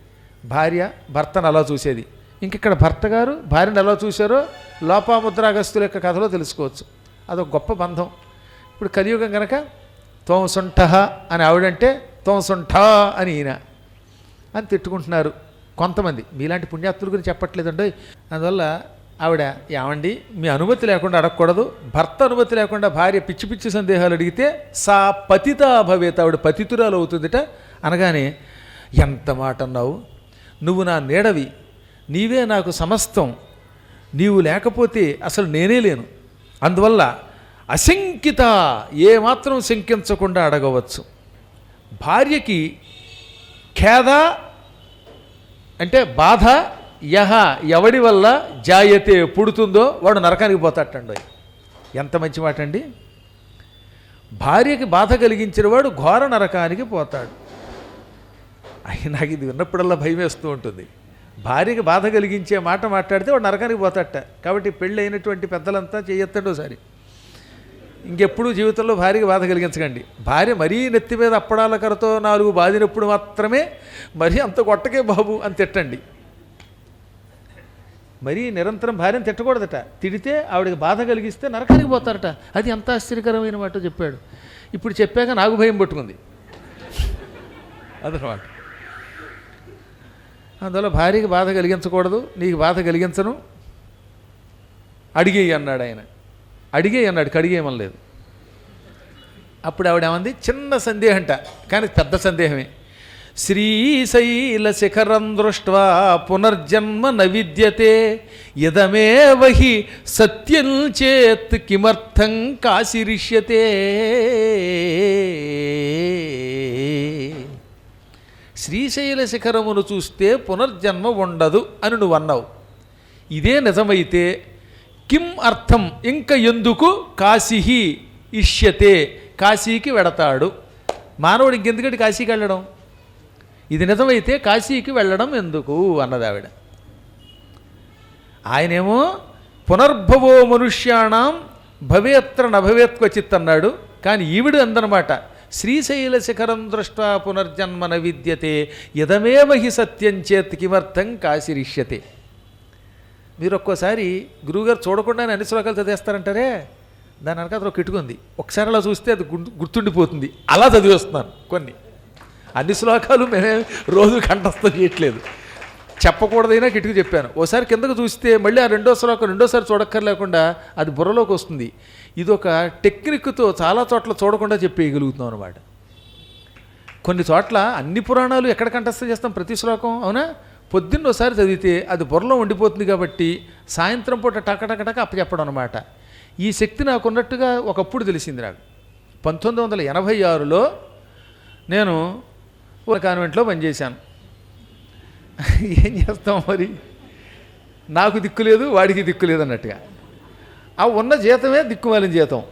భార్య భర్తను అలా చూసేది. ఇంకిక్కడ భర్త గారు భార్యను ఎలా చూశారో లోపాముద్రాగస్తుల యొక్క కథలో తెలుసుకోవచ్చు. అదొక గొప్ప బంధం. ఇప్పుడు కలియుగం కనుక త్వం సుంఠ అని ఆవిడంటే త్వం సుంఠ అని ఈయన అని తిట్టుకుంటున్నారు కొంతమంది. మీలాంటి పుణ్యాత్తుల గురించి చెప్పట్లేదండి. అందువల్ల ఆవిడ, ఏమండి మీ అనుమతి లేకుండా అడగకూడదు, భర్త అనుమతి లేకుండా భార్య పిచ్చి పిచ్చి సందేహాలు అడిగితే సా పతితా భవేత్, ఆవిడ పతితురాలు అవుతుందిట. అనగానే, ఎంత మాట అన్నావు, నువ్వు నా నీడవి, నీవే నాకు సమస్తం, నీవు లేకపోతే అసలు నేనే లేను, అందువల్ల అశంకిత ఏమాత్రం శంకించకుండా అడగవచ్చు. భార్యకి ఖేద అంటే బాధ యహ ఎవడి వల్ల జాయతే పుడుతుందో వాడు నరకానికి పోతాటండి. ఎంత మంచి మాట అండి. భార్యకి బాధ కలిగించిన వాడు ఘోర నరకానికి పోతాడు. అయ్యి నాకు ఇది విన్నప్పుడల్లా భయం వేస్తూ ఉంటుంది. భార్యకి బాధ కలిగించే మాట మాట్లాడితే వాడు నరకానికి పోతాడట. కాబట్టి పెళ్ళి అయినటువంటి పెద్దలంతా చేయొత్తండి ఒకసారి. ఇంకెప్పుడు జీవితంలో భార్యకి బాధ కలిగించకండి. భార్య మరీ నెత్తి మీద అప్పడాల కరతో 4 బాదినప్పుడు మాత్రమే మరీ అంత కొట్టకే బాబు అని తిట్టండి. మరీ నిరంతరం భార్యను తిట్టకూడదట. తిడితే ఆవిడకి బాధ కలిగిస్తే నరకానికి పోతారట. అది ఎంత ఆశ్చర్యకరమైన మాట చెప్పాడు. ఇప్పుడు చెప్పాక నాకు భయం పట్టుకుంది. అదనమాట. అందువల్ల భార్యకి బాధ కలిగించకూడదు. నీకు బాధ కలిగించను, అడిగేయి అన్నాడు ఆయన. అడిగేయి అన్నాడు, కడిగేయమనలేదు. అప్పుడు ఆవిడేమంది, చిన్న సందేహంట, కానీ పెద్ద సందేహమే. శ్రీశైల శిఖరం దృష్ట్వా పునర్జన్మ న విద్యతే యదమేవ హి సత్యం చేత్ కిమర్థం కాశిరిష్యతే. శ్రీశైల శిఖరమును చూస్తే పునర్జన్మ ఉండదు అని నువ్వు అన్నావు. ఇదే నిజమైతే కిం అర్థం, ఇంక ఎందుకు కాశీ ఇష్యతే, కాశీకి వెడతాడు మానవుడు. ఇంకెందుకంటే కాశీకి వెళ్ళడం, ఇది నిజమైతే కాశీకి వెళ్ళడం ఎందుకు అన్నది ఆవిడ. ఆయనేమో పునర్భవో మనుష్యాణం భవేత్ర నభవేత్ క్వచిత్ అన్నాడు. కానీ ఈవిడు అందనమాట, శ్రీశైల శిఖరం దృష్ట్వా పునర్జన్మ న విద్యతే యదమేవ హి సత్యం చేత్ కిమర్థం కాశిరిష్యతే. మీరు ఒక్కోసారి గురువుగారు చూడకుండానే అన్ని శ్లోకాలు చదివేస్తారంటారే, దాని వెనక అతను కిటుకుంది. ఒకసారి అలా చూస్తే అది గుర్తుండిపోతుంది. అలా చదివేస్తున్నాను కొన్ని. అన్ని శ్లోకాలు మేమే రోజు కంఠస్థం చేయట్లేదు, చెప్పకూడదైనా కిటుకు చెప్పాను. ఓసారి కిందకు చూస్తే మళ్ళీ ఆ రెండో శ్లోకం రెండోసారి చూడక్కర్లేకుండా అది బుర్రలోకి వస్తుంది. ఇది ఒక టెక్నిక్తో చాలా చోట్ల చూడకుండా చెప్పేయగలుగుతున్నాం అనమాట. కొన్ని చోట్ల అన్ని పురాణాలు ఎక్కడ కంఠస్థం చేస్తాం ప్రతి శ్లోకం, అవునా? పొద్దున్న ఒకసారి చదివితే అది బుర్రలో ఉండిపోతుంది. కాబట్టి సాయంత్రం పూట టకటకటక అప్పచెప్పడం అనమాట. ఈ శక్తి నాకు ఉన్నట్టుగా ఒకప్పుడు తెలిసింది నాకు. 1986లో నేను ఒక కాన్వెంట్లో పనిచేశాను. ఏం చేస్తాం మరి, నాకు దిక్కు లేదు వాడికి దిక్కు లేదు అన్నట్టుగా. ఆ ఉన్న జీతమే దిక్కుమాలిన జీతం.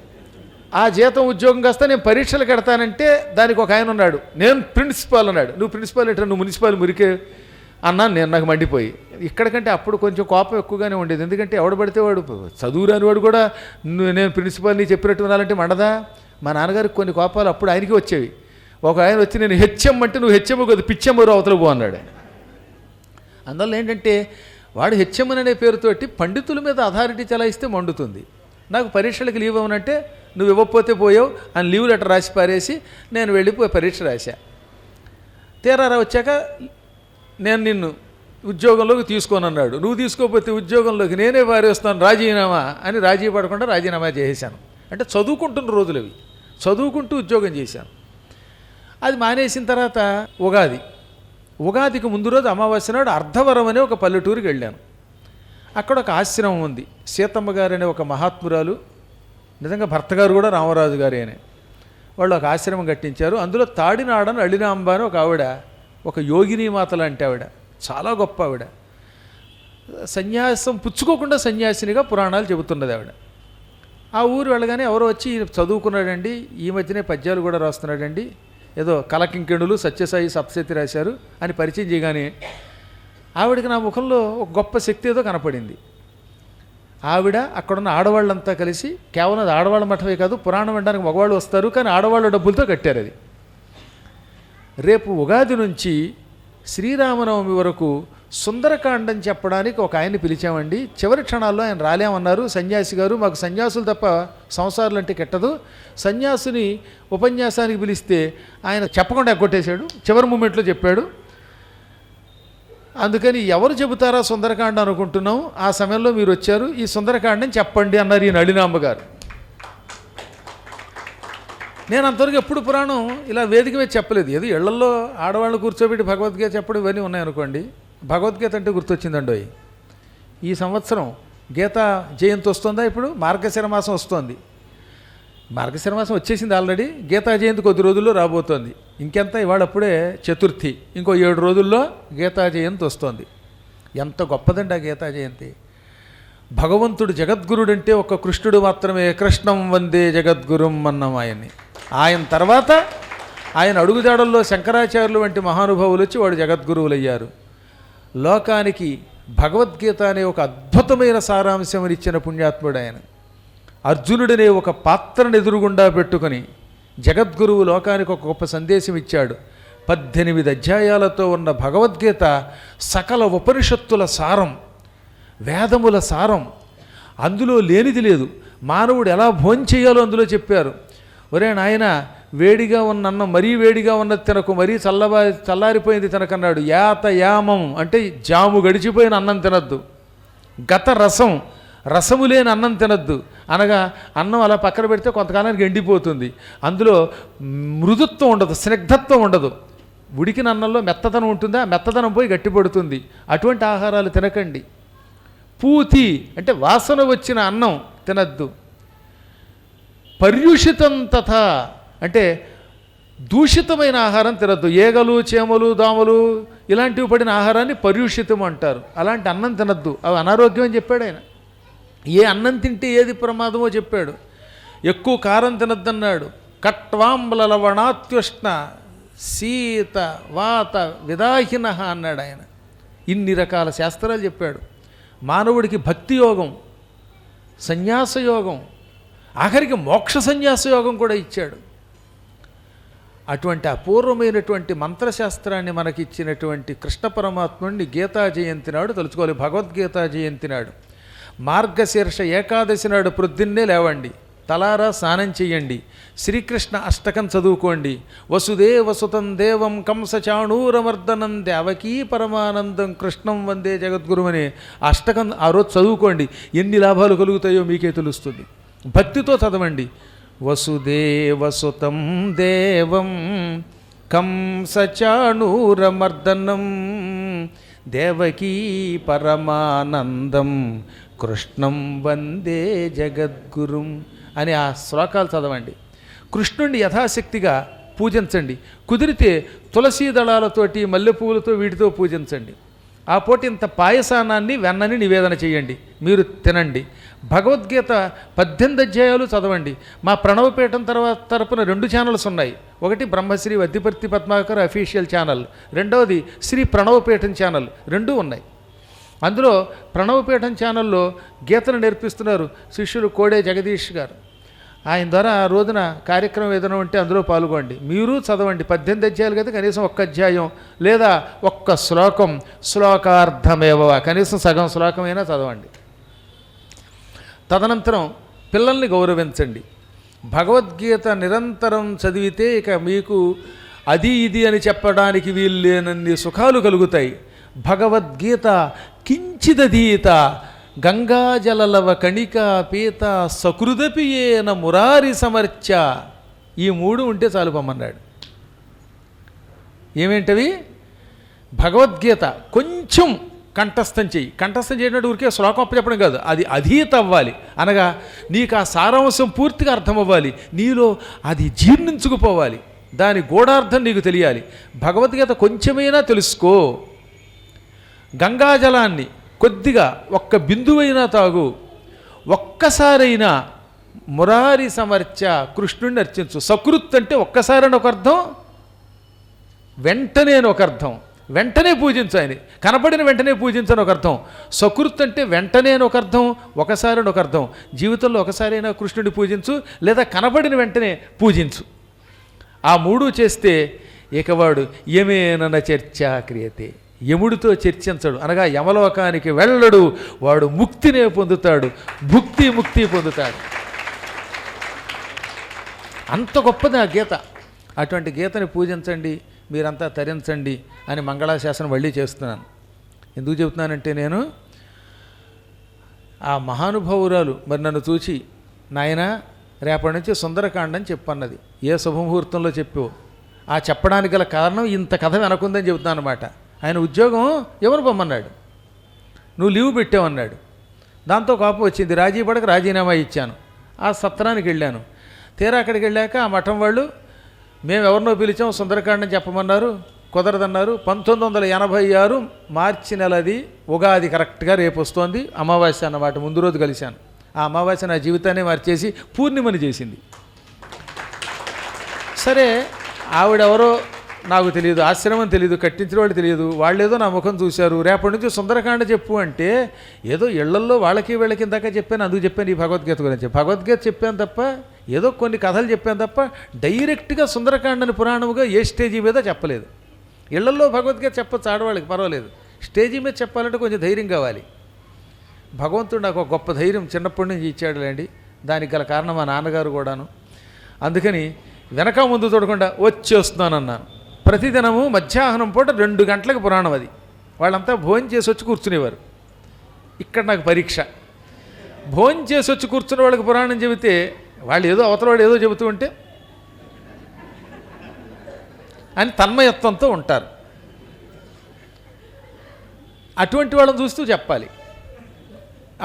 ఆ జీతం ఉద్యోగం కాస్త నేను పరీక్షలు కడతానంటే దానికి ఒక ఆయన ఉన్నాడు, నేను ప్రిన్సిపాల్ అన్నాడు. నువ్వు ప్రిన్సిపాల్ ఏంటో, నువ్వు మున్సిపాల్ మురికే అన్నాను నేను. నాకు మండిపోయి. ఇక్కడికంటే అప్పుడు కొంచెం కోపం ఎక్కువగానే ఉండేది. ఎందుకంటే ఎవడు పడితే వాడు, చదువు రాని వాడు కూడా నేను ప్రిన్సిపాల్ నీ చెప్పినట్టు వినాలంటే మండదా. మా నాన్నగారికి కొన్ని కోపాలు అప్పుడు ఆయనకి వచ్చేవి. ఒక ఆయన వచ్చి నేను హెచ్ఎం అంటే నువ్వు హెచ్ఎం కదా పిచ్చెమ్మరు అవతల పో అన్నాడు. అందువల్ల ఏంటంటే వాడు హెచ్ఎం అనే పేరుతోటి పండితుల మీద అథారిటీ చలాయిస్తే మండుతుంది. నాకు పరీక్షలకు లీవ్ ఇవ్వనంటే నువ్వు ఇవ్వకపోతే పోయావు అని లీవ్ లెటర్ రాసి పారేసి నేను వెళ్ళిపోయి పరీక్ష రాశా. తీరారా వచ్చాక నేను నిన్ను ఉద్యోగంలోకి తీసుకోనన్నాడు. నువ్వు తీసుకోకపోతే ఉద్యోగంలోకి నేనే పారేస్తాను రాజీనామా అని రాజీ పడకుండా రాజీనామా చేసేసాను. అంటే చదువుకుంటున్న రోజులు అవి, చదువుకుంటూ ఉద్యోగం చేశాను. అది మానేసిన తర్వాత ఉగాదికి ముందు రోజు అమావాస్య నాడు అర్ధవరం అనే ఒక పల్లెటూరుకి వెళ్ళాను. అక్కడ ఒక ఆశ్రమం ఉంది. సీతమ్మ గారు అనే ఒక మహాత్మురాలు, నిజంగా భర్త గారు కూడా రామరాజు గారు అనే వాళ్ళు ఒక ఆశ్రమం కట్టించారు. అందులో తాడినాడని అళినాంబ అని ఒక ఆవిడ, ఒక యోగిని మాత లాంటి ఆవిడ, చాలా గొప్ప ఆవిడ. సన్యాసం పుచ్చుకోకుండా సన్యాసినిగా పురాణాలు చెబుతున్నది ఆవిడ. ఆ ఊరు వెళ్ళగానే ఎవరో వచ్చి చదువుకున్నాడండి, ఈ మధ్యనే పద్యాలు కూడా రాస్తున్నాడండి, ఏదో కలకింకెణులు సత్యసాయి సప్తశతి రాశారు అని పరిచయం చేయగానే ఆవిడకి నా ముఖంలో ఒక గొప్ప శక్తి ఏదో కనపడింది. ఆవిడ అక్కడున్న ఆడవాళ్ళంతా కలిసి, కేవలం అది ఆడవాళ్ళ మఠమే కాదు, పురాణం వినడానికి మగవాళ్ళు వస్తారు, కానీ ఆడవాళ్ళ డబ్బులతో కట్టారు అది. రేపు ఉగాది నుంచి శ్రీరామనవమి వరకు సుందరకాండం చెప్పడానికి ఒక ఆయన్ని పిలిచామండి. చివరి క్షణాల్లో ఆయన రాలేమన్నారు. సన్యాసి గారు, మాకు సన్యాసులు తప్ప సంసారాలు అంటే కెట్టదు, సన్యాసుని ఉపన్యాసానికి పిలిస్తే ఆయన చెప్పకుండా ఎగ్గొట్టేశాడు, చివరి మూమెంట్లో చెప్పాడు. అందుకని ఎవరు చెబుతారా సుందరకాండ అనుకుంటున్నాం, ఆ సమయంలో మీరు వచ్చారు, ఈ సుందరకాండం చెప్పండి అన్నారు ఈ నళినాంబ గారు. నేను అంతవరకు ఎప్పుడు పురాణం ఇలా వేదిక మీద చెప్పలేదు. ఏదో ఇళ్లలో ఆడవాళ్ళు కూర్చోబెట్టి భగవద్గీత చెప్పడం ఇవన్నీ ఉన్నాయనుకోండి. భగవద్గీత అంటే గుర్తొచ్చిందండి. ఈ సంవత్సరం గీతా జయంతి వస్తుందా, ఇప్పుడు మార్గశిర మాసం వస్తుంది. మార్గశిర మాసం వచ్చేసింది ఆల్రెడీ. గీతా జయంతి కొద్ది రోజుల్లో రాబోతోంది. ఇంకెంత ఇవాళప్పుడే చతుర్థి, ఇంకో 7 రోజుల్లో గీతా జయంతి వస్తోంది. ఎంత గొప్పదండి ఆ గీతా జయంతి. భగవంతుడు జగద్గురుడంటే ఒక్క కృష్ణుడు మాత్రమే. కృష్ణం వందే జగద్గురుం అన్నాం ఆయన్ని. ఆయన తర్వాత ఆయన అడుగుజాడల్లో శంకరాచార్యులు వంటి మహానుభావులు వచ్చి వాడు జగద్గురువులయ్యారు. లోకానికి భగవద్గీత అనే ఒక అద్భుతమైన సారాంశం ఇచ్చిన పుణ్యాత్ముడు ఆయన. అర్జునుడనే ఒక పాత్రను ఎదురుగుండా పెట్టుకొని జగద్గురువు లోకానికి ఒక గొప్ప సందేశం ఇచ్చాడు. 18 అధ్యాయాలతో ఉన్న భగవద్గీత సకల ఉపనిషత్తుల సారం, వేదముల సారం. అందులో లేనిది లేదు. మానవుడు ఎలా భోంచేయాలో అందులో చెప్పారు. ఒరే నాయన, వేడిగా ఉన్న అన్నం మరీ వేడిగా ఉన్నది తినకు, మరీ చల్లారిపోయింది తినకన్నాడు. యాత యామం అంటే జాము గడిచిపోయిన అన్నం తినద్దు. గత రసం, రసము లేని అన్నం తినద్దు. అనగా అన్నం అలా పక్కన పెడితే కొంతకాలానికి ఎండిపోతుంది. అందులో మృదుత్వం ఉండదు, స్నిగ్ధత్వం ఉండదు. ఉడికిన అన్నంలో మెత్తదనం ఉంటుంది, ఆ మెత్తదనం పోయి గట్టిపడుతుంది. అటువంటి ఆహారాలు తినకండి. పూతి అంటే వాసన వచ్చిన అన్నం తినద్దు. పర్యూషితం తథా అంటే దూషితమైన ఆహారం తినద్దు. ఏగలు, చేమలు, దోమలు ఇలాంటివి పడిన ఆహారాన్ని పర్యూషితం అంటారు. అలాంటి అన్నం తినద్దు, అవి అనారోగ్యం అని చెప్పాడు ఆయన. ఏ అన్నం తింటే ఏది ప్రమాదమో చెప్పాడు. ఎక్కువ కారం తినద్దన్నాడు. కట్వాంబల లవణాత్యుష్ణ శీత వాత విదాహిన అన్నాడు ఆయన. ఇన్ని రకాల శాస్త్రాలు చెప్పాడు. మానవుడికి భక్తి యోగం, సన్యాస యోగం, ఆఖరికి మోక్ష సన్యాస యోగం కూడా ఇచ్చాడు. అటువంటి అపూర్వమైనటువంటి మంత్రశాస్త్రాన్ని మనకిచ్చినటువంటి కృష్ణ పరమాత్ముడిని గీతా జయంతి నాడు తలుచుకోవాలి. భగవద్గీతా జయంతి నాడు మార్గశీర్ష ఏకాదశి నాడు ప్రొద్దున్నే లేవండి, తలారా స్నానం చెయ్యండి, శ్రీకృష్ణ అష్టకం చదువుకోండి. వసుదేవసుతం దేవం కంసచాణూరమర్దనం దేవకీ పరమానందం కృష్ణం వందే జగద్గురు అనే అష్టకం ఆ రోజు చదువుకోండి. ఎన్ని లాభాలు కలుగుతాయో మీకే తెలుస్తుంది. భక్తితో చదవండి. వసుదేవసుతం దేవం కంసచాణూరమర్దనం దేవకీ పరమానందం కృష్ణం వందే జగద్గురుం అని ఆ శ్లోకాలు చదవండి. కృష్ణుణ్ణి యథాశక్తిగా పూజించండి. కుదిరితే తులసీ దళాలతోటి, మల్లెపూలతో వీటితో పూజించండి. ఆ పూట ఇంత పాయసానాన్ని, వెన్నని నివేదన చేయండి, మీరు తినండి. భగవద్గీత 18 అధ్యాయాలు చదవండి. మా ప్రణవపీఠం తరపున 2 ఛానల్స్ ఉన్నాయి. ఒకటి బ్రహ్మశ్రీ వద్దిపర్తి పద్మాకర్ అఫీషియల్ ఛానల్, రెండవది శ్రీ ప్రణవపీఠం ఛానల్. 2 ఉన్నాయి. అందులో ప్రణవపీఠం ఛానల్లో గీతను నేర్పిస్తున్నారు శిష్యులు కోడే జగదీష్ గారు. ఆయన ద్వారా ఆ రోజున కార్యక్రమం ఏదైనా ఉంటే అందులో పాల్గొండి. మీరు చదవండి. 18 అధ్యాయాలు కదా, కనీసం 1 అధ్యాయం లేదా 1 శ్లోకం, శ్లోకార్థమేవ కనీసం సగం శ్లోకమైనా చదవండి. తదనంతరం పిల్లల్ని గౌరవించండి. భగవద్గీత నిరంతరం చదివితే ఇక మీకు అది ఇది అని చెప్పడానికి వీల్లేనన్ని సుఖాలు కలుగుతాయి. భగవద్గీత కించిదధీత గంగాజలలవ కణికా పీత సకృదపియేన మురారి సమర్చ. ఈ 3 ఉంటే చాలు పమ్మన్నాడు. ఏమేంటవి? భగవద్గీత కొంచెం కంఠస్థం చెయ్యి. కంఠస్థం చేయనట్టు ఊరికే శ్లోకం చెప్పడం కాదు, అది అధీత అవ్వాలి. అనగా నీకు ఆ సారాంశం పూర్తిగా అర్థం అవ్వాలి, నీలో అది జీర్ణించుకుపోవాలి, దాని గూఢార్థం నీకు తెలియాలి. భగవద్గీత కొంచెమైనా తెలుసుకో. గంగాజలాన్ని కొద్దిగా 1 బిందువైనా తాగు. ఒక్కసారైనా మురారి సమర్చ కృష్ణుడిని అర్చించు. సకృత్ అంటే ఒక్కసారి అని ఒక అర్థం, వెంటనే అని ఒక అర్థం. వెంటనే పూజించు, ఆయన కనపడిన వెంటనే పూజించని ఒక అర్థం. సకృత్ అంటే వెంటనే అని ఒక అర్థం, ఒకసారి అని ఒక అర్థం. జీవితంలో ఒకసారైనా కృష్ణుడిని పూజించు, లేదా కనపడిన వెంటనే పూజించు. ఆ 3 చేస్తే ఇకవాడు యమేనన చర్చా క్రియతే, యముడితో చర్చించడు, అనగా యమలోకానికి వెళ్ళడు, వాడు ముక్తినే పొందుతాడు, ముక్తి పొందుతాడు. అంత గొప్పది ఆ గీత. అటువంటి గీతని పూజించండి, మీరంతా తరించండి అని మంగళాశాసనం మళ్ళీ చేస్తున్నాను. ఎందుకు చెబుతున్నానంటే, నేను ఆ మహానుభావురాలు మరి నన్ను చూచి, నాయనా రేపటి నుంచి సుందరకాండని చెప్పన్నది. ఏ శుభముహూర్తంలో చెప్పావు? ఆ చెప్పడానికి గల కారణం ఇంత కథ వెనకుందని చెబుతున్నాను అనమాట. ఆయన ఉద్యోగం ఎవరు పొమ్మన్నాడు, నువ్వు లీవ్ పెట్టావన్నాడు. దాంతో కోపం వచ్చింది, రాజీ పడక రాజీనామా ఇచ్చాను. ఆ సత్రానికి వెళ్ళాను. తీరా అక్కడికి వెళ్ళాక ఆ మఠం వాళ్ళు మేము ఎవరినో పిలిచాం సుందరకాండం చెప్పమన్నారు, కుదరదన్నారు. 1986 మార్చి నెలది ఉగాది కరెక్ట్గా రేపు వస్తోంది, అమావాస్య అన్నమాట. ముందు రోజు కలిశాను. ఆ అమావాస్య నా జీవితాన్ని మార్చేసి పూర్ణిమని చేసింది. సరే ఆవిడెవరో నాకు తెలియదు, ఆశ్రమం తెలియదు, కట్టించిన వాళ్ళు తెలియదు. వాళ్ళు ఏదో నా ముఖం చూశారు, రేపటి నుంచి సుందరకాండ చెప్పు అంటే ఏదో ఇళ్లల్లో వాళ్ళకి వీళ్ళకి ఇందాక చెప్పాను, అందుకు చెప్పాను ఈ భగవద్గీత గురించి. భగవద్గీత చెప్పాను తప్ప, ఏదో కొన్ని కథలు చెప్పాను తప్ప డైరెక్ట్గా సుందరకాండని పురాణముగా ఏ స్టేజీ మీద చెప్పలేదు. ఇళ్లల్లో భగవద్గీత చెప్పచ్చు, ఆడవాళ్ళకి పర్వాలేదు. స్టేజీ మీద చెప్పాలంటే కొంచెం ధైర్యం కావాలి. భగవంతుడు నాకు ఒక గొప్ప ధైర్యం చిన్నప్పటి నుంచి ఇచ్చాడులేండి. దానికి గల కారణం మా నాన్నగారు కూడాను. అందుకని వెనక ముందు చూడకుండా వచ్చేస్తున్నానన్నాను. ప్రతిదినము మధ్యాహ్నం పూట 2 గంటలకు పురాణం అది. వాళ్ళంతా భోజనం చేసి వచ్చి కూర్చునేవారు. ఇక్కడ నాకు పరీక్ష. భోజనం చేసి వచ్చి కూర్చున్న వాళ్ళకి పురాణం చెబితే వాళ్ళు ఏదో అవతలవాడు ఏదో చెబుతూ ఉంటే అని తన్మయత్వంతో ఉంటారు. అటువంటి వాళ్ళని చూస్తూ చెప్పాలి.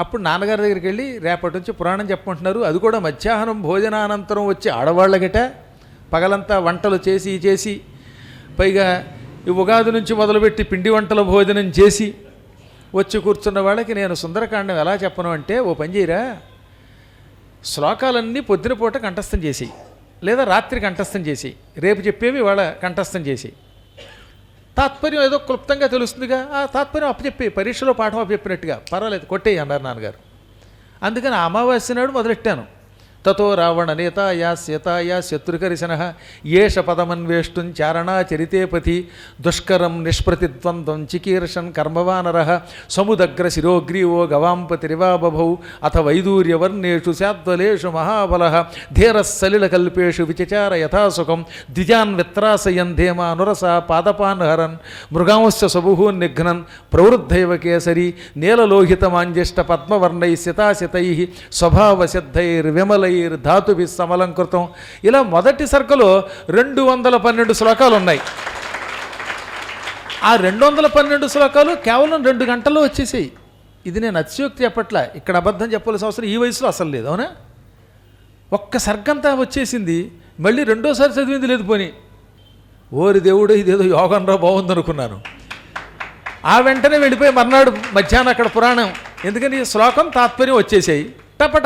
అప్పుడు నాన్నగారి దగ్గరికి వెళ్ళి రేపటి నుంచి పురాణం చెప్పమంటున్నారు, అది కూడా మధ్యాహ్నం భోజనానంతరం వచ్చి ఆడవాళ్ళగట పగలంతా వంటలు చేసి పైగా ఈ ఉగాది నుంచి మొదలుపెట్టి పిండి వంటల భోజనం చేసి వచ్చి కూర్చున్న వాళ్ళకి నేను సుందరకాండం ఎలా చెప్పను అంటే, ఓ పని చేయరా, శ్లోకాలన్నీ పొద్దున పూట కంఠస్థం చేసేయి, లేదా రాత్రి కంఠస్థం చేసి రేపు చెప్పేవి వాళ్ళ కంఠస్థం చేసి తాత్పర్యం ఏదో క్లుప్తంగా తెలుస్తుందిగా, ఆ తాత్పర్యం అప్పచెప్పి పరీక్షలో పాఠం అప్పచెప్పినట్టుగా పర్వాలేదు కొట్టేయి అన్నారు నాన్నగారు. అందుకని అమావాస్య నాడు మొదలెట్టాను. తతో రావణ నేతాయా సీతాయా శత్రుకరిశన ఏష పదమన్వేష్టం చారణా చరితేపతి దుష్కరం నిష్ప్రతిద్వంద్వం చికీర్షన్ కర్మవానర సముదగ్ర శిరోగ్రీవో గవాంపతిరివా బభౌ అథ వైదూర్యవర్ణేషు శాద్వలేషు మహాబల ధీరస్సలిలకల్పేషు విచచార యథాసుఖం ద్విజాన్ విత్రాసయన్ ధేమానురస పాదపాన్హరన్ మృగాంశ్చ సబుహూన్ నిఘ్నన్ ప్రవృద్ధైవ కేసరి నీలలోహితమాంజష్ట పద్మవర్ణై సితాసితై స్వభావసిద్ధైర్విమలై ధాతుభి సమలంకృతం. ఇలా మొదటి సర్కలో 212 శ్లోకాలు ఉన్నాయి. ఆ 212 శ్లోకాలు కేవలం 2 గంటల్లో వచ్చేసాయి. ఇది నేను అతిశయోక్తి చెప్పట్లా, ఇక్కడ అబద్ధం చెప్పాల్సిన అవసరం ఈ వయసులో అసలు లేదు. అవునా, ఒక్క సర్గంతా వచ్చేసింది. మళ్ళీ రెండోసారి చదివింది లేదు. పోని ఓరి దేవుడు ఇదేదో యోగంరా బాగుందనుకున్నాను. ఆ వెంటనే వెళ్ళిపోయి మర్నాడు మధ్యాహ్నం అక్కడ పురాణం, ఎందుకని శ్లోకం తాత్పర్యం వచ్చేసాయి టప.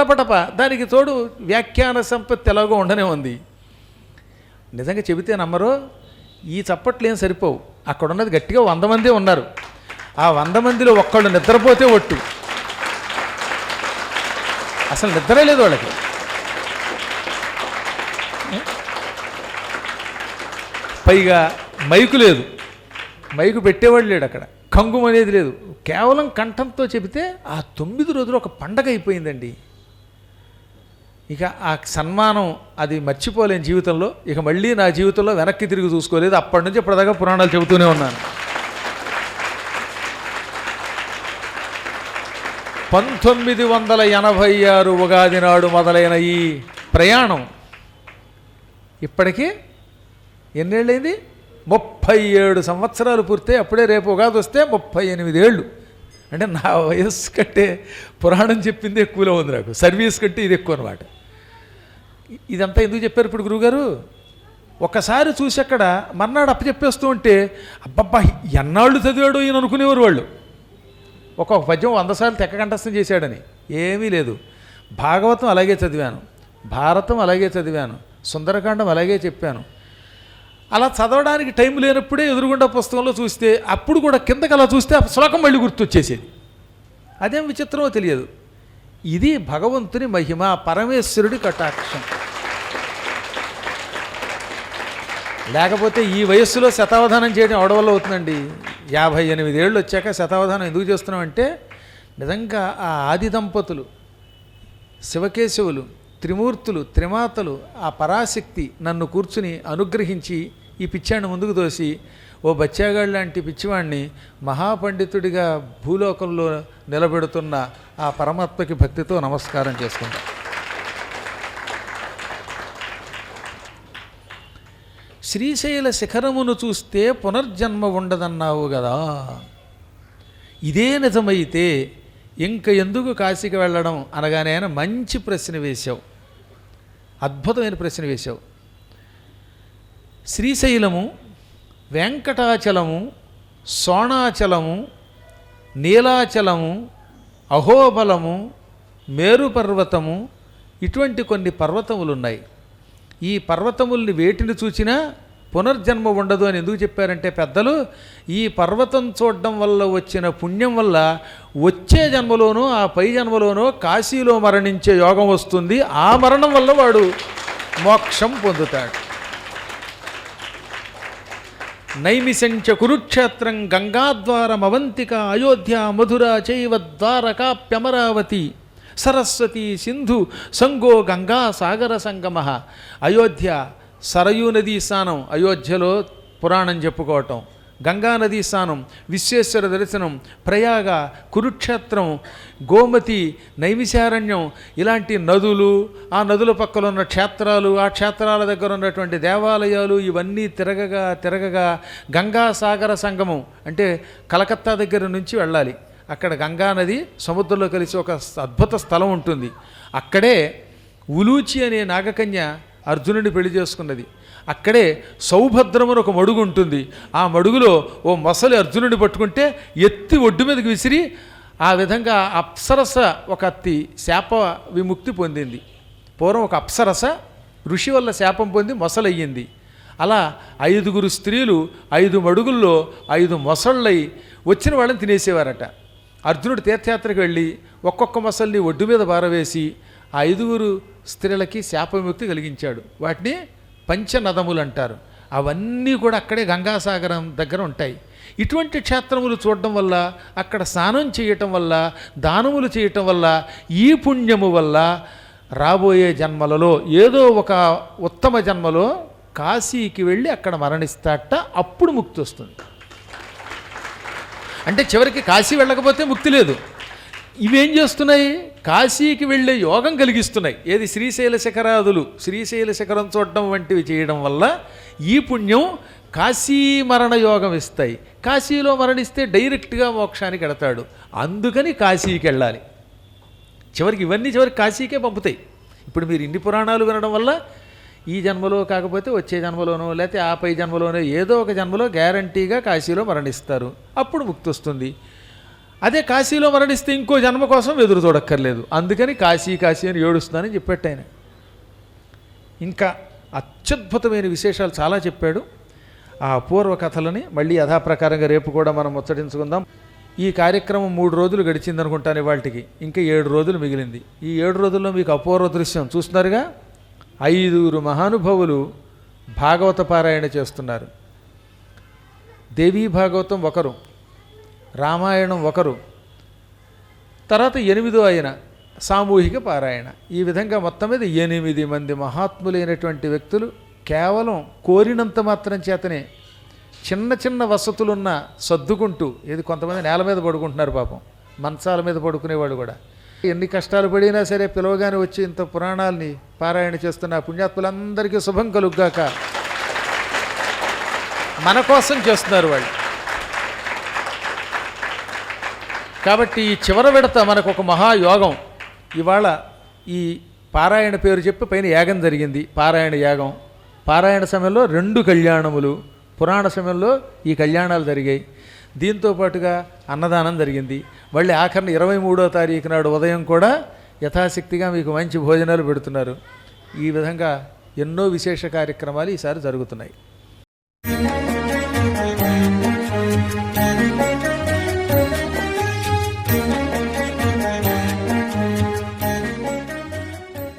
దానికి తోడు వ్యాఖ్యాన సంపత్తి ఎలాగో ఉండనే ఉంది. నిజంగా చెబితే నమ్మరు, ఈ చప్పట్లు ఏం సరిపోవు. అక్కడ ఉన్నది గట్టిగా 100 మంది ఉన్నారు. ఆ 100 మందిలో ఒక్కళ్ళు నిద్రపోతే ఒట్టు, అసలు నిద్రే లేదు వాళ్ళకి. పైగా మైకు లేదు, మైకు పెట్టేవాళ్ళు లేడు అక్కడ, కంగుం అనేది లేదు. కేవలం కంఠంతో చెబితే ఆ 9 రోజులు ఒక పండగ అయిపోయిందండి. ఇక ఆ సన్మానం అది మర్చిపోలేని జీవితంలో. ఇక మళ్ళీ నా జీవితంలో వెనక్కి తిరిగి చూసుకోలేదు. అప్పటి నుంచి ఇప్పటిదాకా పురాణాలు చెబుతూనే ఉన్నాను. 1986 ఉగాది నాడు మొదలైన ఈ ప్రయాణం ఇప్పటికీ ఎన్నేళ్ళైంది? 37 సంవత్సరాలు పూర్తి. అప్పుడే రేపు ఉగాది వస్తే 38 ఏళ్ళు. అంటే నా వయస్సు కంటే పురాణం చెప్పింది ఎక్కువలో ఉంది నాకు, సర్వీస్ కంటే ఇది ఎక్కువ అనమాట. ఇదంతా ఎందుకు చెప్పారు ఇప్పుడు గురువుగారు? ఒక్కసారి చూసి అక్కడ మర్నాడు అప్పచెప్పేస్తూ ఉంటే అబ్బబ్బా ఎన్నాళ్ళు చదివాడు ఈయన అనుకునేవారు వాళ్ళు. ఒక్కొక్క పద్యం 100 సార్లు తెక్క కంఠస్థం చేశాడని. ఏమీ లేదు. భాగవతం అలాగే చదివాను, భారతం అలాగే చదివాను, సుందరకాండం అలాగే చెప్పాను. అలా చదవడానికి టైం లేనప్పుడే ఎదురుగుండా పుస్తకంలో చూస్తే అప్పుడు కూడా కిందకి అలా చూస్తే ఆ శ్లోకం మళ్ళీ గుర్తొచ్చేసేది. అదేం విచిత్రమో తెలియదు. ఇది భగవంతుని మహిమ, పరమేశ్వరుడి కటాక్షం. లేకపోతే ఈ వయస్సులో శతావధానం చేయడం ఎవడ వల్ల అవుతుందండి? 58 ఏళ్ళు వచ్చాక శతావధానం ఎందుకు చేస్తున్నామంటే, నిజంగా ఆ ఆది దంపతులు శివకేశవులు, త్రిమూర్తులు, త్రిమాతలు, ఆ పరాశక్తి నన్ను కూర్చుని అనుగ్రహించి ఈ పిచ్చాన్ని ముందుకు తోసి ఓ బచ్చాగాడు లాంటి పిచ్చివాణ్ణి మహాపండితుడిగా భూలోకంలో నిలబెడుతున్న ఆ పరమాత్మకి భక్తితో నమస్కారం చేసుకుంటా. శ్రీశైల శిఖరమును చూస్తే పునర్జన్మ ఉండదన్నావు కదా, ఇదే నిజమైతే ఇంక ఎందుకు కాశీకి వెళ్ళడం అనగానే ఆయన మంచి ప్రశ్న వేశావు. అద్భుతమైన ప్రశ్న వేశావు. శ్రీశైలము, వెంకటాచలము, సోణాచలము, నీలాచలము, అహోబలము, మేరుపర్వతము, ఇటువంటి కొన్ని పర్వతములు ఉన్నాయి. ఈ పర్వతముల్ని వేటిని చూసినా పునర్జన్మ ఉండదు అని ఎందుకు చెప్పారంటే పెద్దలు, ఈ పర్వతం చూడడం వల్ల వచ్చిన పుణ్యం వల్ల వచ్చే జన్మలోనో ఆ పై జన్మలోనో కాశీలో మరణించే యోగం వస్తుంది. ఆ మరణం వల్ల వాడు మోక్షం పొందుతాడు. నైమిషంచ కురుక్షేత్రం గంగాద్వారమవంతిక అయోధ్య మధుర చైవ ద్వారకాప్యమరావతి సరస్వతి సింధు సంగో గంగా సాగర సంగమ. అయోధ్య సరయూ నదీ స్నానం, అయోధ్యలో పురాణం చెప్పుకోవటం, గంగా నదీ స్నానం, విశ్వేశ్వర దర్శనం, ప్రయాగ, కురుక్షేత్రం, గోమతి, నైమిషారణ్యం, ఇలాంటి నదులు, ఆ నదుల పక్కన ఉన్న క్షేత్రాలు, ఆ క్షేత్రాల దగ్గర ఉన్నటువంటి దేవాలయాలు, ఇవన్నీ తిరగగా గంగా సాగర సంగమం అంటే కలకత్తా దగ్గర నుంచి వెళ్ళాలి. అక్కడ గంగా నది సముద్రంలో కలిసి ఒక అద్భుత స్థలం ఉంటుంది. అక్కడే ఉలూచి అనే నాగకన్య అర్జునుడిని పెళ్లి చేసుకున్నది. అక్కడే సౌభద్రమును ఒక మడుగు ఉంటుంది. ఆ మడుగులో ఓ మొసలి అర్జునుడిని పట్టుకుంటే ఎత్తి ఒడ్డు మీదకి విసిరి ఆ విధంగా అప్సరస ఒక అత్తి శాప విముక్తి పొందింది. పూర్వం ఒక అప్సరస ఋషి వల్ల శాపం పొంది మొసలయ్యింది. అలా 5 స్త్రీలు 5 మడుగుల్లో 5 మొసళ్ళై వచ్చిన వాళ్ళని తినేసేవారట. అర్జునుడు తీర్థయాత్రకు వెళ్ళి ఒక్కొక్క మొసల్ని ఒడ్డు మీద పారవేసి 5 స్త్రీలకి శాపవిముక్తి కలిగించాడు. వాటిని పంచనదములు అంటారు. అవన్నీ కూడా అక్కడే గంగాసాగరం దగ్గర ఉంటాయి. ఇటువంటి క్షేత్రములు చూడటం వల్ల, అక్కడ స్నానం చేయటం వల్ల, దానములు చేయటం వల్ల, ఈ పుణ్యము వల్ల రాబోయే జన్మలలో ఏదో ఒక ఉత్తమ జన్మలో కాశీకి వెళ్ళి అక్కడ మరణిస్తాట. అప్పుడు ముక్తి వస్తుంది. అంటే చివరికి కాశీ వెళ్ళకపోతే ముక్తి లేదు. ఇవేం చేస్తున్నాయి? కాశీకి వెళ్ళే యోగం కలిగిస్తున్నాయి. ఏది? శ్రీశైల శిఖరాదులు, శ్రీశైల శిఖరం చూడడం వంటివి చేయడం వల్ల ఈ పుణ్యం కాశీ మరణ యోగం ఇస్తాయి. కాశీలో మరణిస్తే డైరెక్ట్గా మోక్షానికి వెడతాడు. అందుకని కాశీకి వెళ్ళాలి. చివరికి ఇవన్నీ కాశీకే పంపుతాయి. ఇప్పుడు మీరు ఇన్ని పురాణాలు వినడం వల్ల ఈ జన్మలో కాకపోతే వచ్చే జన్మలోనో లేకపోతే ఆ పై జన్మలోనో ఏదో ఒక జన్మలో గ్యారంటీగా కాశీలో మరణిస్తారు. అప్పుడు ముక్తి వస్తుంది. అదే కాశీలో మరణిస్తే ఇంకో జన్మ కోసం ఎదురు చూడక్కర్లేదు. అందుకని కాశీ కాశీ అని ఏడుస్తున్నానని చెప్పాడు ఆయన. ఇంకా అత్యద్భుతమైన విశేషాలు చాలా చెప్పాడు. ఆ అపూర్వ కథలని మళ్ళీ యథాప్రకారంగా రేపు కూడా మనం ముచ్చటించుకుందాం. ఈ కార్యక్రమం 3 రోజులు గడిచింది అనుకుంటాను ఇవాళకి. ఇంకా 7 రోజులు మిగిలింది. ఈ 7 రోజుల్లో మీకు అపూర్వ దృశ్యం చూస్తున్నారుగా. 5 మహానుభావులు భాగవత పారాయణ చేస్తున్నారు. దేవీ భాగవతం ఒకరు, రామాయణం ఒకరు, తర్వాత 8వ ఆయన సామూహిక పారాయణ. ఈ విధంగా మొత్తం మీద 8 మంది మహాత్ములైనటువంటి వ్యక్తులు కేవలం కోరినంత మాత్రం చేతనే చిన్న చిన్న వసతులున్న సర్దుకుంటూ, ఏది కొంతమంది నేల మీద పడుకుంటున్నారు పాపం, మంచాల మీద పడుకునేవాడు కూడా. ఎన్ని కష్టాలు పడినా సరే పిలవగానే వచ్చి ఇంత పురాణాలని పారాయణ చేస్తున్న పుణ్యాత్ములందరికీ శుభం కలుగ్గాక. మన కోసం చేస్తున్నారు వాళ్ళు. కాబట్టి ఈ చివరి విడత మనకు ఒక మహాయోగం. ఇవాళ ఈ పారాయణ పేరు చెప్పి పైన యాగం జరిగింది, పారాయణ యాగం. పారాయణ సమయంలో 2 కళ్యాణములు, పురాణ సమయంలో ఈ కళ్యాణాలు జరిగాయి. దీంతో పాటుగా అన్నదానం జరిగింది. మళ్ళీ ఆఖరిన 23వ తారీఖు నాడు ఉదయం కూడా యథాశక్తిగా మీకు మంచి భోజనాలు పెడుతున్నారు. ఈ విధంగా ఎన్నో విశేష కార్యక్రమాలు ఈసారి జరుగుతున్నాయి.